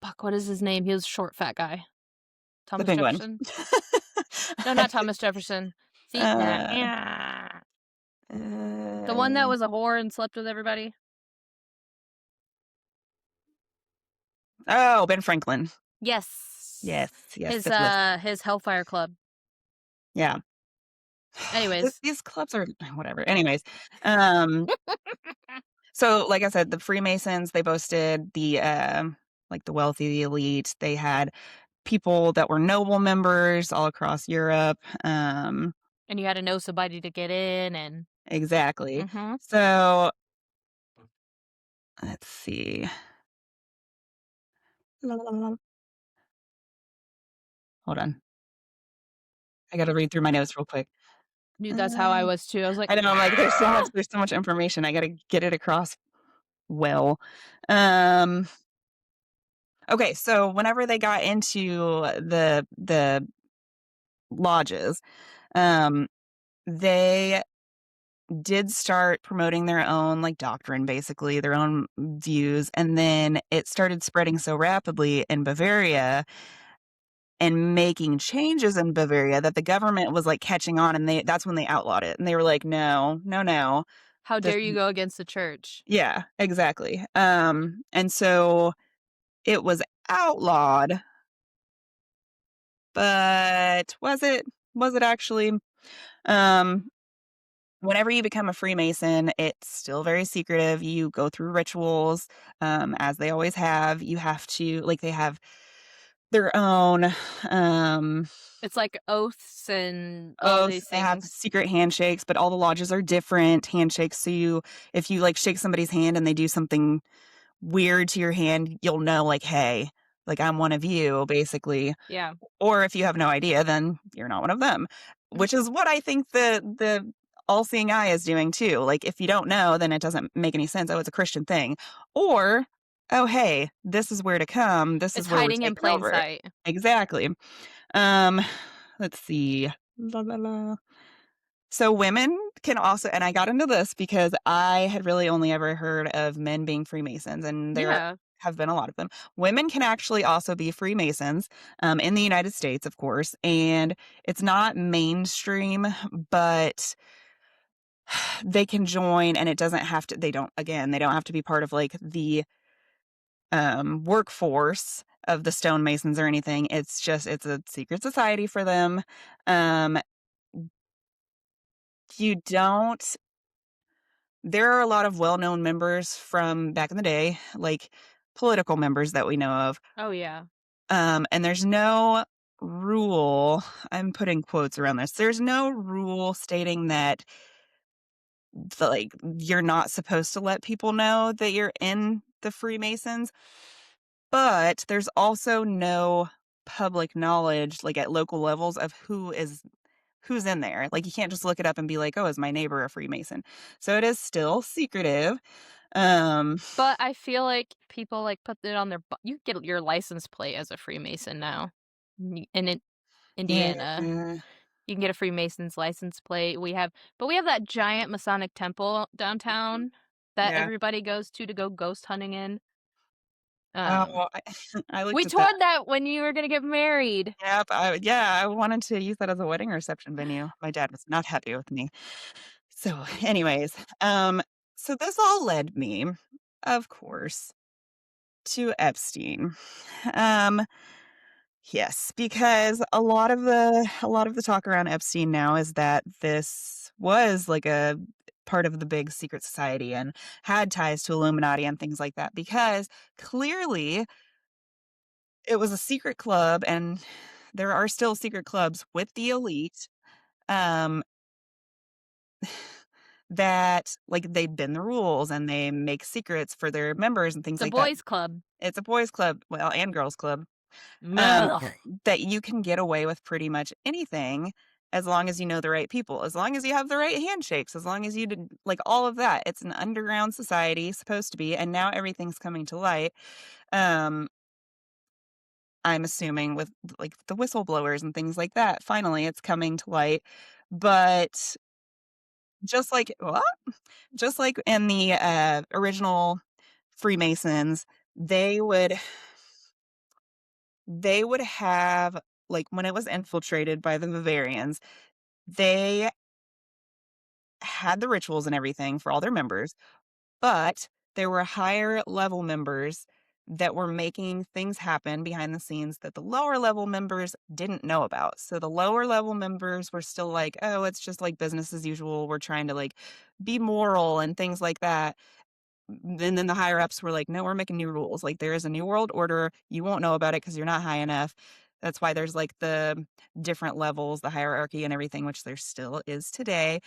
Fuck, what is his name? He was a short, fat guy. The Thomas big one. Jefferson? No, not Thomas Jefferson. See, yeah. The one that was a whore and slept with everybody. Oh, Ben Franklin. Yes. Yes. His Hellfire Club. Yeah. Anyways. These clubs are whatever. Anyways, so like I said, the Freemasons, they boasted the like the wealthy, the elite. They had people that were noble members all across Europe. And you had to know somebody to get in and Exactly. So let's see. Hold on. I got to read through my notes real quick. Dude, that's how I was too. I was like, I know. I'm like, there's so much information. I got to get it across well. Okay, so whenever they got into the lodges, they did start promoting their own like doctrine, basically their own views, and then it started spreading so rapidly in Bavaria and making changes in Bavaria that the government was like catching on, and that's when they outlawed it, and they were like, no, no, no. how dare you go against the church? Yeah, exactly. And so it was outlawed, but was it actually? Whenever you become a Freemason, it's still very secretive. You go through rituals, as they always have. You have to, like, they have their own It's like oaths and all oaths. these They have things. secret handshakes, but all the lodges are different handshakes. So if you like shake somebody's hand and they do something weird to your hand, you'll know, like, hey, like I'm one of you, basically. Yeah. Or if you have no idea, then you're not one of them, which is what I think the all-seeing eye is doing too. Like, if you don't know, then it doesn't make any sense. Oh, it's a Christian thing. Or, oh, hey, this is where to come. This It's is where we're hiding in taking plain over. sight. Exactly. Let's see. La, la, la. So women can also, and I got into this because I had really only ever heard of men being Freemasons, and there Yeah. have been a lot of them. Women can actually also be Freemasons, in the United States, of course, and it's not mainstream, but they can join, and it doesn't have to, they don't have to be part of like the workforce of the stonemasons or anything. It's a secret society for them. Um, you don't There are a lot of well-known members from back in the day, like political members that we know of. Oh, yeah. And there's no rule, I'm putting quotes around this. There's no rule stating that you're not supposed to let people know that you're in the Freemasons, but there's also no public knowledge, like at local levels, of who's in there. Like you can't just look it up and be like, "Oh, is my neighbor a Freemason?" So it is still secretive. Um, But I feel like people, like, put it on their bu you get your license plate as a Freemason now. In Indiana. yeah, You can get a Freemason's license plate. We have that giant Masonic temple downtown that yeah. everybody goes to go ghost hunting in. Um, Oh, I looked we at that. toured that when you were gonna get married. Yep, I wanted to use that as a wedding reception venue. My dad was not happy with me. So, anyways, so this all led me, of course, to Epstein. Um, yes, because a lot of the talk around Epstein now is that this was like a part of the big secret society and had ties to Illuminati and things like that because clearly it was a secret club and there are still secret clubs with the elite um that like they bend the rules and they make secrets for their members and things It's a like that. boys' club. It's a boys club, well, and girls club. Um Ugh. that you can get away with pretty much anything as long as you know the right people, as long as you have the right handshakes, as long as you did like all of that. It's an underground society supposed to be, and now everything's coming to light. Um I'm assuming with like the whistleblowers and things like that. Finally, it's coming to light. But just like what? Just like in the original Freemasons, they would they would have like when it was infiltrated by the Bavarians, they had the rituals and everything for all their members, but there were higher level members that were making things happen behind the scenes that the lower level members didn't know about. So the lower level members were still like, "Oh, it's just like business as usual. We're trying to like be moral and things like that." And then the higher ups were like, "No, we're making new rules. Like there is a new world order. You won't know about it because you're not high enough." That's why there's like the different levels, the hierarchy and everything, which there still is today.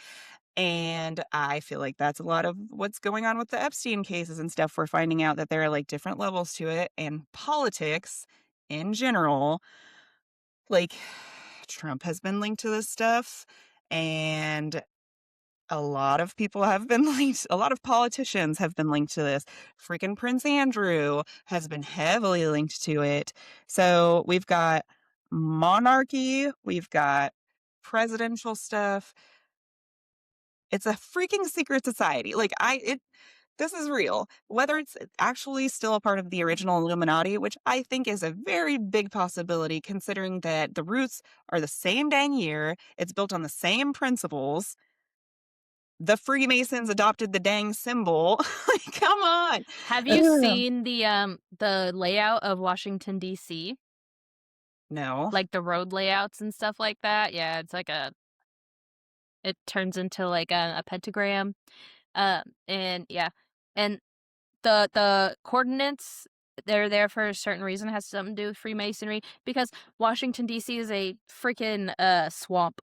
And I feel like that's a lot of what's going on with the Epstein cases and stuff. We're finding out that there are like different levels to it, and politics in general, like Trump has been linked to this stuff, and a lot of people have been linked, a lot of politicians have been linked to this. Freaking Prince Andrew has been heavily linked to it. So we've got monarchy, we've got presidential stuff. It's a freaking secret society. This is real. Whether it's actually still a part of the original Illuminati, which I think is a very big possibility considering that the roots are the same dang year, it's built on the same principles. The Freemasons adopted the dang symbol. Like, come on. Have you Ugh. seen the layout of Washington, DC? No. Like, the road layouts and stuff like that? Yeah, it's like it turns into, like, a pentagram, and yeah, and the coordinates, they're there for a certain reason, it has something to do with Freemasonry, because Washington, DC is a freaking, swamp.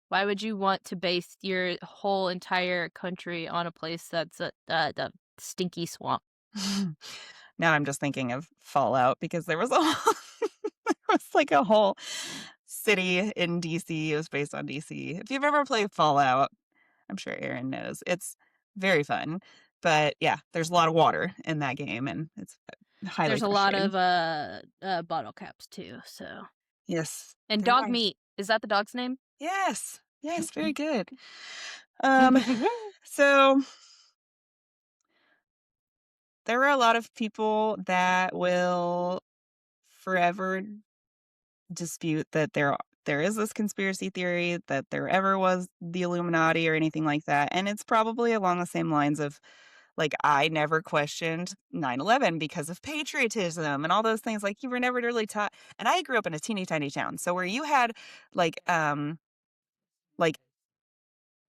Why would you want to base your whole entire country on a place that's a stinky swamp? Now I'm just thinking of Fallout because there was a whole there was like a whole city in DC. It was based on DC. If you've ever played Fallout, I'm sure Aaron knows. It's very fun. But yeah, there's a lot of water in that game and it's highly There's a lot frustrating. of, bottle caps too, so Yes, and there dog are. meat. Is that the dog's name? Yes. Yes, very good. Um so there are a lot of people that will forever dispute that there is this conspiracy theory that there ever was the Illuminati or anything like that. And it's probably along the same lines of Like, I never questioned 9/11 because of patriotism and all those things, like, you were never really taught, and I grew up in a teeny tiny town, so where you had, like,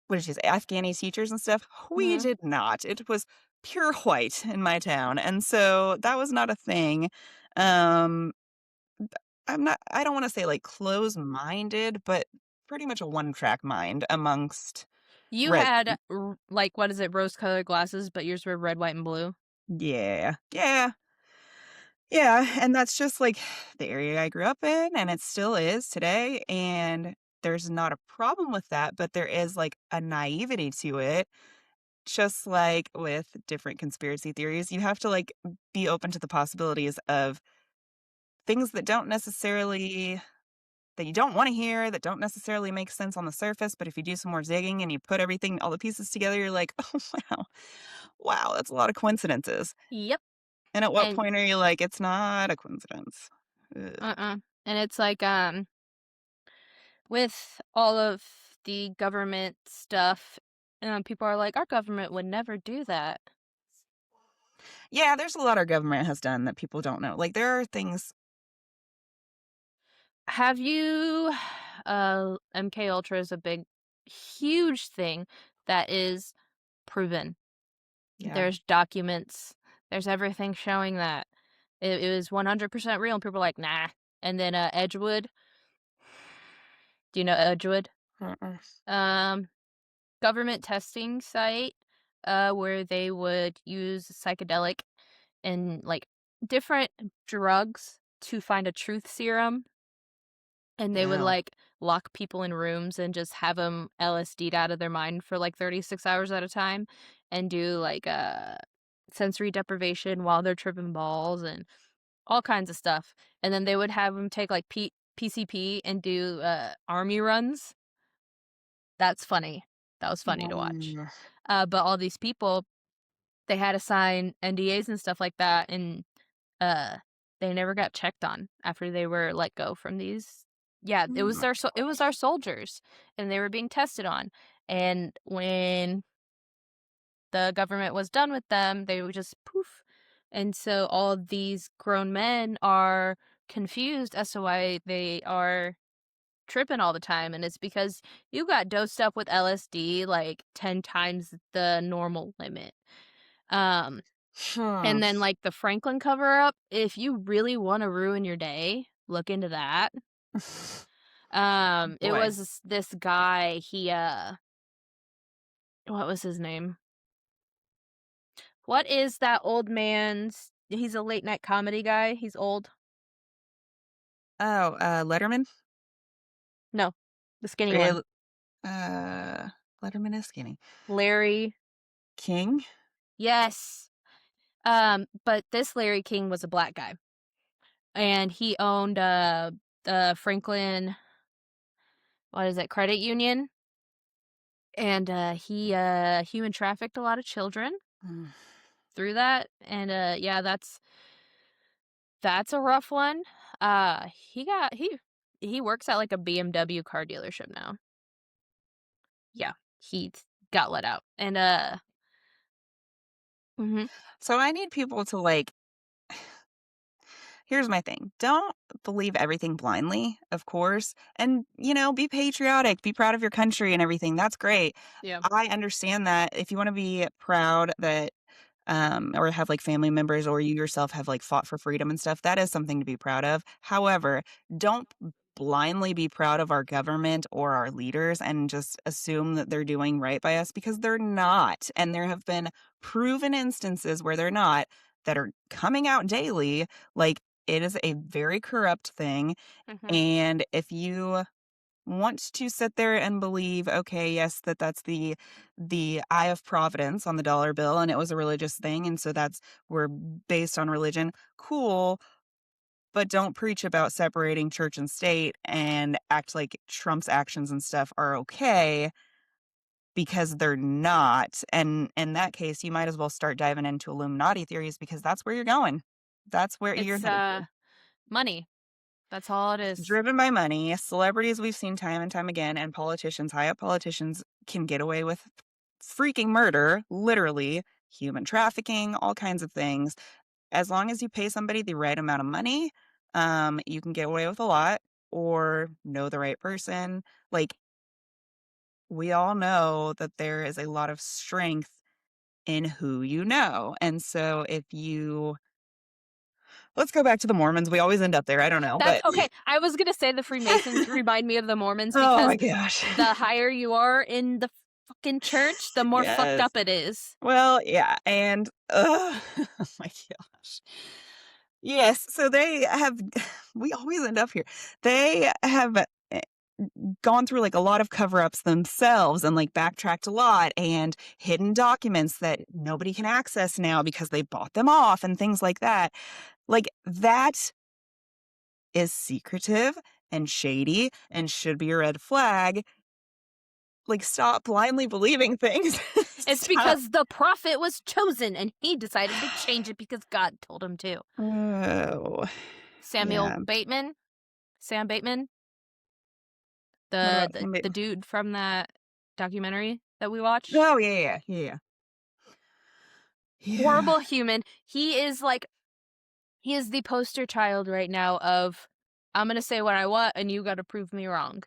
what did you say, Afghani teachers and stuff? We Mhm. did not. It was pure white in my town, and so that was not a thing. Um, I don't wanna say, like, closed-minded, but pretty much a one-track mind amongst You red. had like, what is it, rose-colored glasses, but yours were red, white, and blue? Yeah. Yeah. Yeah, and that's just, like, the area I grew up in, and it still is today, and there's not a problem with that, but there is, like, a naivety to it, just like with different conspiracy theories. You have to, like, be open to the possibilities of things that you don't wanna hear, that don't necessarily make sense on the surface, but if you do some more digging and you put all the pieces together, you're like, "Oh, wow. Wow, that's a lot of coincidences." Yep. And at what And point are you like, "It's not a coincidence?" Ugh. and it's like, with all of the government stuff, people are like, "Our government would never do that." Yeah, there's a lot our government has done that people don't know. Like, there are things. Have you MK Ultra is a big huge thing that is proven. Yeah. There's documents, there's everything showing that it was 100% real, and people are like, "Nah." And then, Edgewood, do you know Edgewood? Mm-mm. Um, Government testing site, where they would use psychedelic and, like, different drugs to find a truth serum, and they would, Ew. like, lock people in rooms and just have them LSD'd out of their mind for, like, 36 hours at a time and do, like, sensory deprivation while they're tripping balls and all kinds of stuff, and then they would have them take, like, PCP and do, army runs. That's funny. That was funny to watch. Mm. But all these people, they had to sign NDAs and stuff like that, and, uh, they never got checked on after they were let go from these. Yeah, Oh my it was our gosh. soldiers, and they were being tested on, and when the government was done with them, they would just poof, and so all of these grown men are confused as to why they are tripping all the time, and it's because you got dosed up with LSD like 10 times the normal limit. Um, Hmm. and then, like, the Franklin cover up, if you really wanna ruin your day, look into that. It Boy. was this guy, what was his name? What is that old man's he's a late night comedy guy, he's old. Oh, Letterman? No, the skinny one. Real uh, Letterman is skinny. Larry. King? Yes. But this Larry King was a black guy, and he owned, the Franklin, what is it, credit union, and, he, human trafficked a lot of children Mm. through that, and, yeah, that's a rough one. He got he works at, like, a BMW car dealership now. Yeah, he got let out, and, mhm, So I need people to, like, here's my thing. Don't believe everything blindly, of course, and, be patriotic, be proud of your country and everything. That's great. yeah, I understand that if you wanna be proud that, or have, like, family members or you yourself have, like, fought for freedom and stuff, that is something to be proud of. However, don't blindly be proud of our government or our leaders and just assume that they're doing right by us because they're not, and there have been proven instances where they're not that are coming out daily, like, it is a very corrupt thing, mhm, and if you want to sit there and believe, okay, yes, that's the eye of providence on the dollar bill, and it was a religious thing, and so that's we're based on religion. Cool, but don't preach about separating church and state and act like Trump's actions and stuff are okay because they're not. And in that case, you might as well start diving into Illuminati theories because that's where you're going. That's where you're it's, headed to. money, that's all it It's is. driven by money. Celebrities we've seen time and time again, and politicians, high up politicians can get away with freaking murder, literally, human trafficking, all kinds of things. As long as you pay somebody the right amount of money, you can get away with a lot or know the right person. Like, we all know that there is a lot of strength in who you know. And so if you let's go back to the Mormons. We always end up there. I don't know, That's but okay. I was gonna say the Freemasons remind me of the Mormons oh because my gosh. the higher you are in the fucking church, the more fucked Yes. up it is. Well, yeah, and oh my gosh. Yes, so they have we always end up here. They have gone through like a lot of cover-ups themselves and like backtracked a lot and hidden documents that nobody can access now because they bought them off and things like that. Like that is secretive and shady and should be a red flag. Like, stop blindly believing things. It's Stop. because the prophet was chosen and he decided to change it because God told him to. Oh, Samuel yeah. Bateman, Sam Bateman, What the about the, somebody? the dude from that documentary that we watched. Oh, yeah. Yeah. Horrible human. He is the poster child right now of I'm gonna say what I want and you gotta prove me wrong.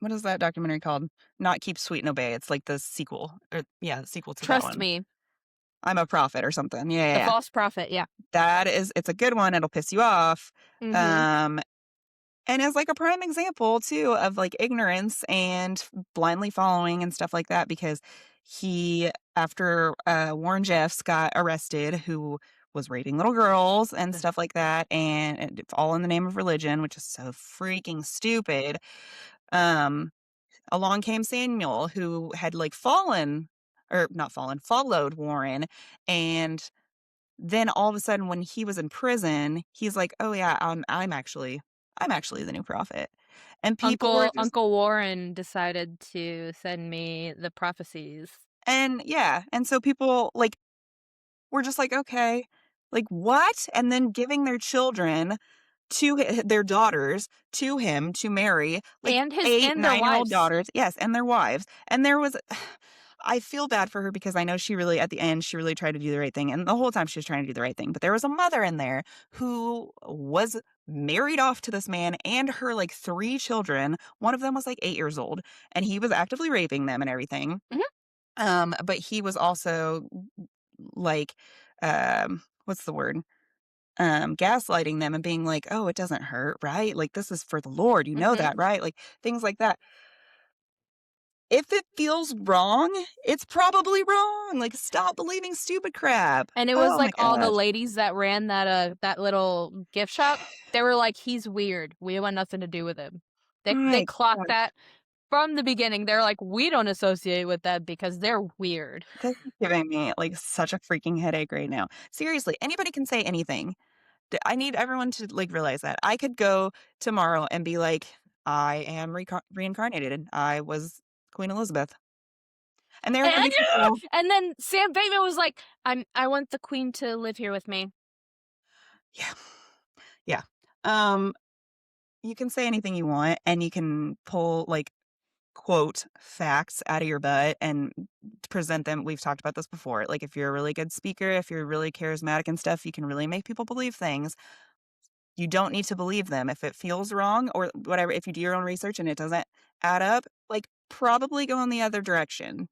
What is that documentary called? Not Keep Sweet and Obey. It's like the sequel, or yeah, the sequel to that Trust one. me. I'm a Prophet or something. The Yeah. false prophet, yeah. It's a good one. It'll piss you off. Mm-hmm. Um, and as like a prime example too of like ignorance and blindly following and stuff like that, because he, after Warren Jeffs got arrested, who was raping little girls and stuff like that, and it's all in the name of religion, which is so freaking stupid. Um, Along came Samuel, who had like fallen, or not fallen, followed Warren, and then all of a sudden when he was in prison, he's like, "Oh yeah, I'm actually the new prophet." And people were just Uncle Warren decided to send me the prophecies. and yeah, and so people like were just like, "Okay, like what?" And then giving their children to their daughters to him to marry, like eight, And their 9-year-old wives. daughters, yes, and their wives. And there was I feel bad for her because I know she really, at the end, she really tried to do the right thing. And the whole time she was trying to do the right thing. But there was a mother in there who was married off to this man and her like 3 children. One of them was like 8 years old and he was actively raping them and everything. Mhm. But he was also like, what's the word? Gaslighting them and being like, oh, it doesn't hurt, right? Like, this is for the Lord. You know Mhm. that, right? Like, things like that. If it feels wrong, it's probably wrong. Like, stop believing stupid crap. And it was Oh my like all the gosh. ladies that ran that little gift shop. They were like, "He's weird. We want nothing to do with him." They My clocked gosh. that from the beginning. They're like, "We don't associate with them because they're weird." This is giving me like such a freaking headache right now. Seriously, anybody can say anything. I need everyone to like realize that. I could go tomorrow and be like, I am reincarnated. I was Queen Elizabeth. And there are going to And, be people. and then Sam Bateman was like, I want the queen to live here with me." Yeah. Yeah. Um, you can say anything you want and you can pull like quote facts out of your butt and present them. We've talked about this before. Like if you're a really good speaker, if you're really charismatic and stuff, you can really make people believe things. You don't need to believe them. If it feels wrong or whatever, if you do your own research and it doesn't add up, like probably go in the other direction.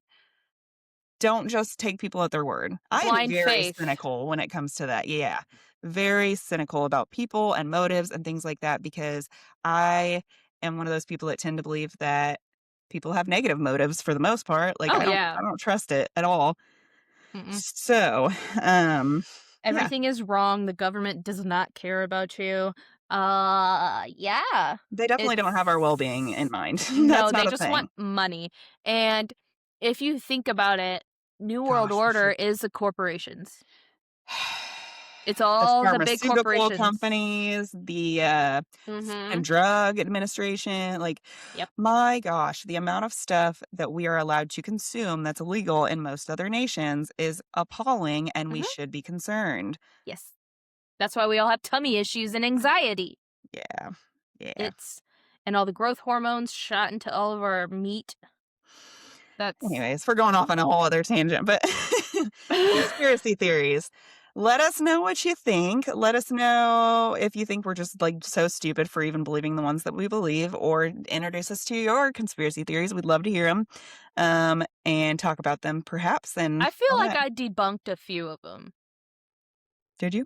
Don't just take people at their word. I am Blind very faith. cynical when it comes to that. Yeah. Very cynical about people and motives and things like that because I am one of those people that tend to believe that people have negative motives for the most part. Like Oh I don't yeah. I don't trust it at all. Mm-mm. So, yeah, Everything is wrong. The government does not care about you. Yeah. they definitely don't have our well-being in It's mind. That's No, they not a just want thing. money. And if you think about it, New World Gosh, the Order freak is the corporations. It's the all the big pharmaceutical corporations. companies, the, Food and Mhm. Drug Administration, like, Yep. my gosh, the amount of stuff that we are allowed to consume that's illegal in most other nations is appalling, and we Mhm. should be concerned. Yes. That's why we all have tummy issues and anxiety. Yeah. Yeah. It's and all the growth hormones shot into all of our meat. That's Anyways, we're going off on a whole other tangent, but Conspiracy theories. Let us know what you think. Let us know if you think we're just like so stupid for even believing the ones that we believe, or introduce us to your conspiracy theories. We'd love to hear them, and talk about them perhaps. And I feel all like that. I debunked a few of them. Did you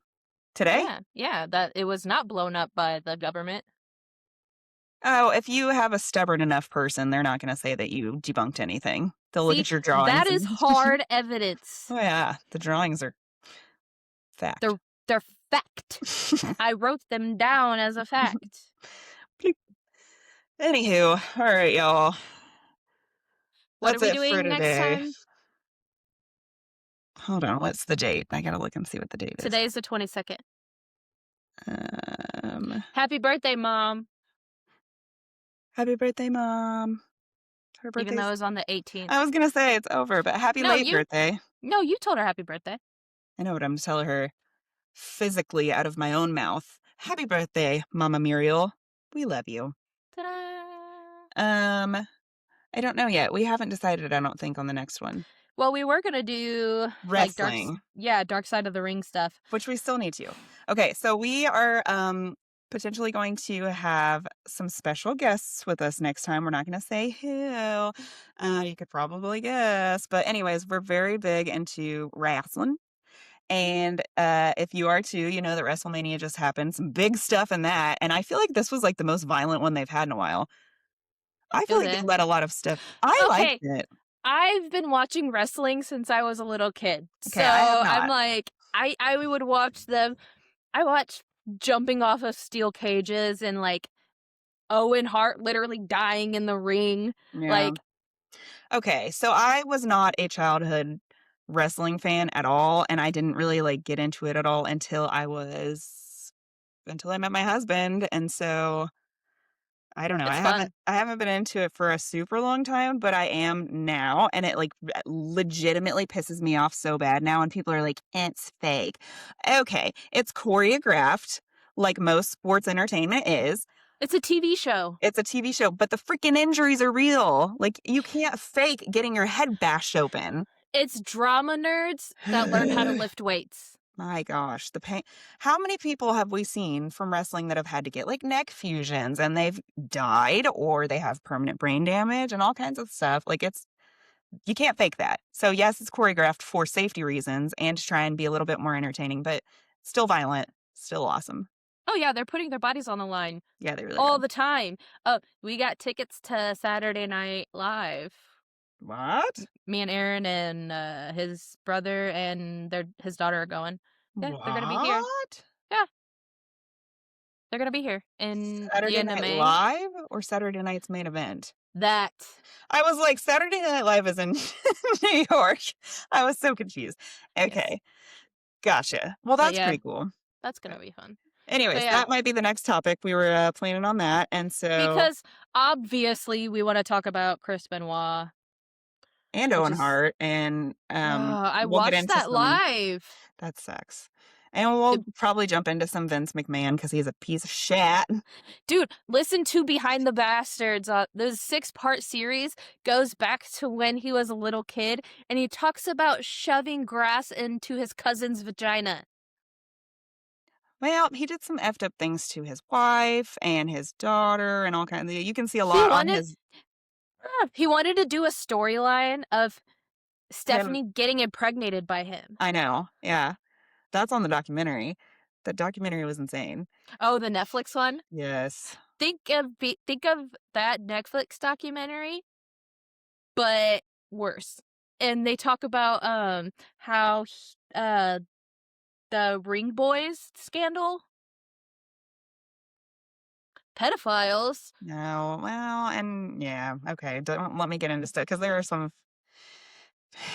today? Yeah, that it was not blown up by the government. Oh, if you have a stubborn enough person, they're not going to say that you debunked anything. They'll look See, at your that drawings. is hard evidence. Oh yeah, the drawings are fact. They're fact. I wrote them down as a fact. Anywho, all right, y'all. What are That's we it for doing next today. time? Hold on, what's the date? I gotta look and see what the date is. Today's the 22nd. Happy birthday, Mom. Happy birthday, Mom. Her Even though it birthday's. was on the 18th. I was gonna say it's over, but happy No, late you- birthday. No, you told her happy birthday. I know, but I'm telling her physically out of my own mouth. Happy birthday, Mama Muriel. We love you. Ta-da! I don't know yet. We haven't decided, I don't think, on the next one. Well, we were gonna do like Wrestling. Dark Side of the Ring stuff. Which we still need to. Okay, so we are potentially going to have some special guests with us next time. We're not going to say who. You could probably guess. But anyways, we're very big into wrestling. And if you are too, you know that WrestleMania just happened. Some big stuff in that. And I feel like this was like the most violent one they've had in a while. I feel like they let a lot of stuff. I liked it. I've been watching wrestling since I was a little kid. Okay, so I have not. I'm like, I would watch them. I watched jumping off of steel cages and like Owen Hart literally dying in the ring. Yeah. Like, okay, so I was not a childhood wrestling fan at all, and I didn't really like get into it at all until I met my husband, and so I don't know. It's I fun. haven't been into it for a super long time, but I am now, and it like legitimately pisses me off so bad now, and people are like, "It's fake." Okay, it's choreographed like most sports entertainment is. It's a TV show. It's a TV show, but the freaking injuries are real. Like, you can't fake getting your head bashed open. It's drama nerds that learn how to lift weights. My gosh, the pain. How many people have we seen from wrestling that have had to get like neck fusions and they've died, or they have permanent brain damage and all kinds of stuff? Like, you can't fake that. So yes, it's choreographed for safety reasons and to try and be a little bit more entertaining, but still violent, still awesome. Oh yeah, they're putting their bodies on the line. Yeah, they really all are. the time. We got tickets to Saturday Night Live. What? Me and Aaron and his brother and his daughter are going. Yeah, they're gonna be here. What? Yeah, they're gonna be here in the Saturday end of Night May. Live or Saturday Night's Main Event? That I was like, Saturday Night Live is in New York. I was so confused. Okay. Yes. Gotcha. Well, that's pretty cool. That's gonna be fun. Anyways, yeah. that might be the next topic. We were planning on that. And so. Because obviously we want to talk about Chris Benoit. And Owen Hart. And I we'll get watched into that live. That sucks. And we'll probably jump into some Vince McMahon because he's a piece of shit. Dude, listen to Behind the Bastards. The 6-part series goes back to when he was a little kid, and he talks about shoving grass into his cousin's vagina. Well, he did some effed up things to his wife and his daughter and all kinds of. You can see a lot on his. He wanted to do a storyline of Stephanie getting impregnated by him. I know. Yeah. That's on the documentary. The documentary was insane. Oh, the Netflix one? Yes. Think of that Netflix documentary, but worse. And they talk about how the Ring Boys scandal, pedophiles. No, well, and yeah, okay. Don't let me get into stuff because there are some.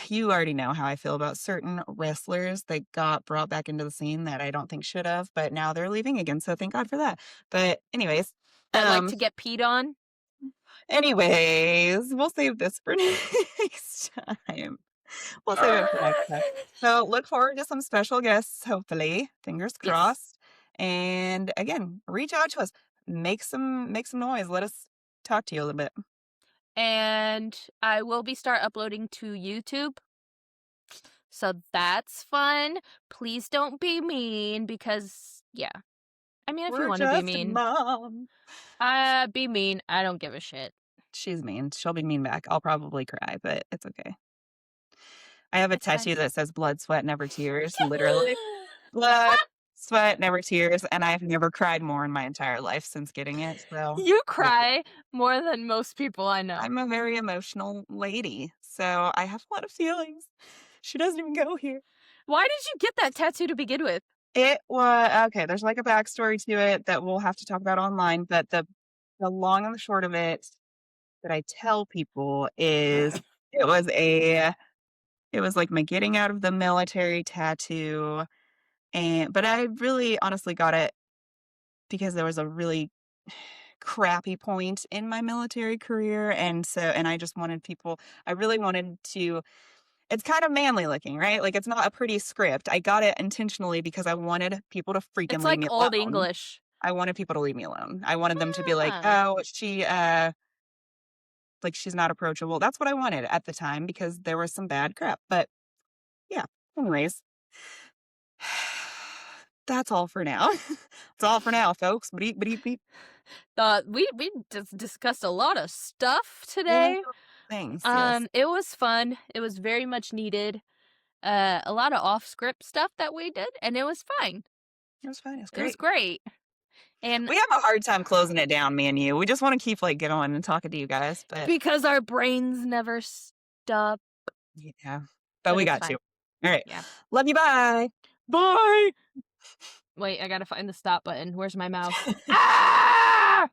You already know how I feel about certain wrestlers that got brought back into the scene that I don't think should have, but now they're leaving again, so thank God for that. But anyways, I like to get peed on. Anyways, we'll save this for next time. We'll save it for next time. So look forward to some special guests, hopefully. Fingers crossed. Yes. And again, reach out to us. Make some noise. Let us talk to you a little bit. And I will be uploading to YouTube. So that's fun. Please don't be mean because, yeah. I mean, if you We're want to be just mean, mom. be mean. I don't give a shit. She's mean. She'll be mean back. I'll probably cry, but it's okay. I have a It's fine. tattoo that says blood, sweat, never tears, literally. Blood, sweat, never tears, and I've never cried more in my entire life since getting it, so You that's it. cry more than most people I know. I'm a very emotional lady, so I have a lot of feelings. She doesn't even go here. Why did you get that tattoo to begin with? It was okay, there's, like, a backstory to it that we'll have to talk about online, but the long and the short of it that I tell people is it was a it was, like, my getting out of the military tattoo, but I really honestly got it because there was a really crappy point in my military career, and I just wanted people I really wanted to it's kind of manly looking, right? Like, it's not a pretty script. I got it intentionally because I wanted people to freaking It's leave like me old alone. English. I wanted people to leave me alone. I wanted them to be like, Ah. "Oh, like, she's not approachable." That's what I wanted at the time because there was some bad crap, but yeah. Anyways, that's all for now. That's all for now, folks. Beep, beep, beep. We just discussed a lot of stuff Yeah, today. thanks, yes. It was fun. It was very much needed. A lot of off script stuff that we did, and it was fine. It was fine, it's It was great. great. And We have a hard time closing it down, me and you. We just wanna keep, like, going and talking to you guys, but because our brains never stop, yeah, but but we it's got to. fine. Alright. Yeah. Love you, bye. Bye. Wait, I gotta find the stop button. Where's my mouse? Ah!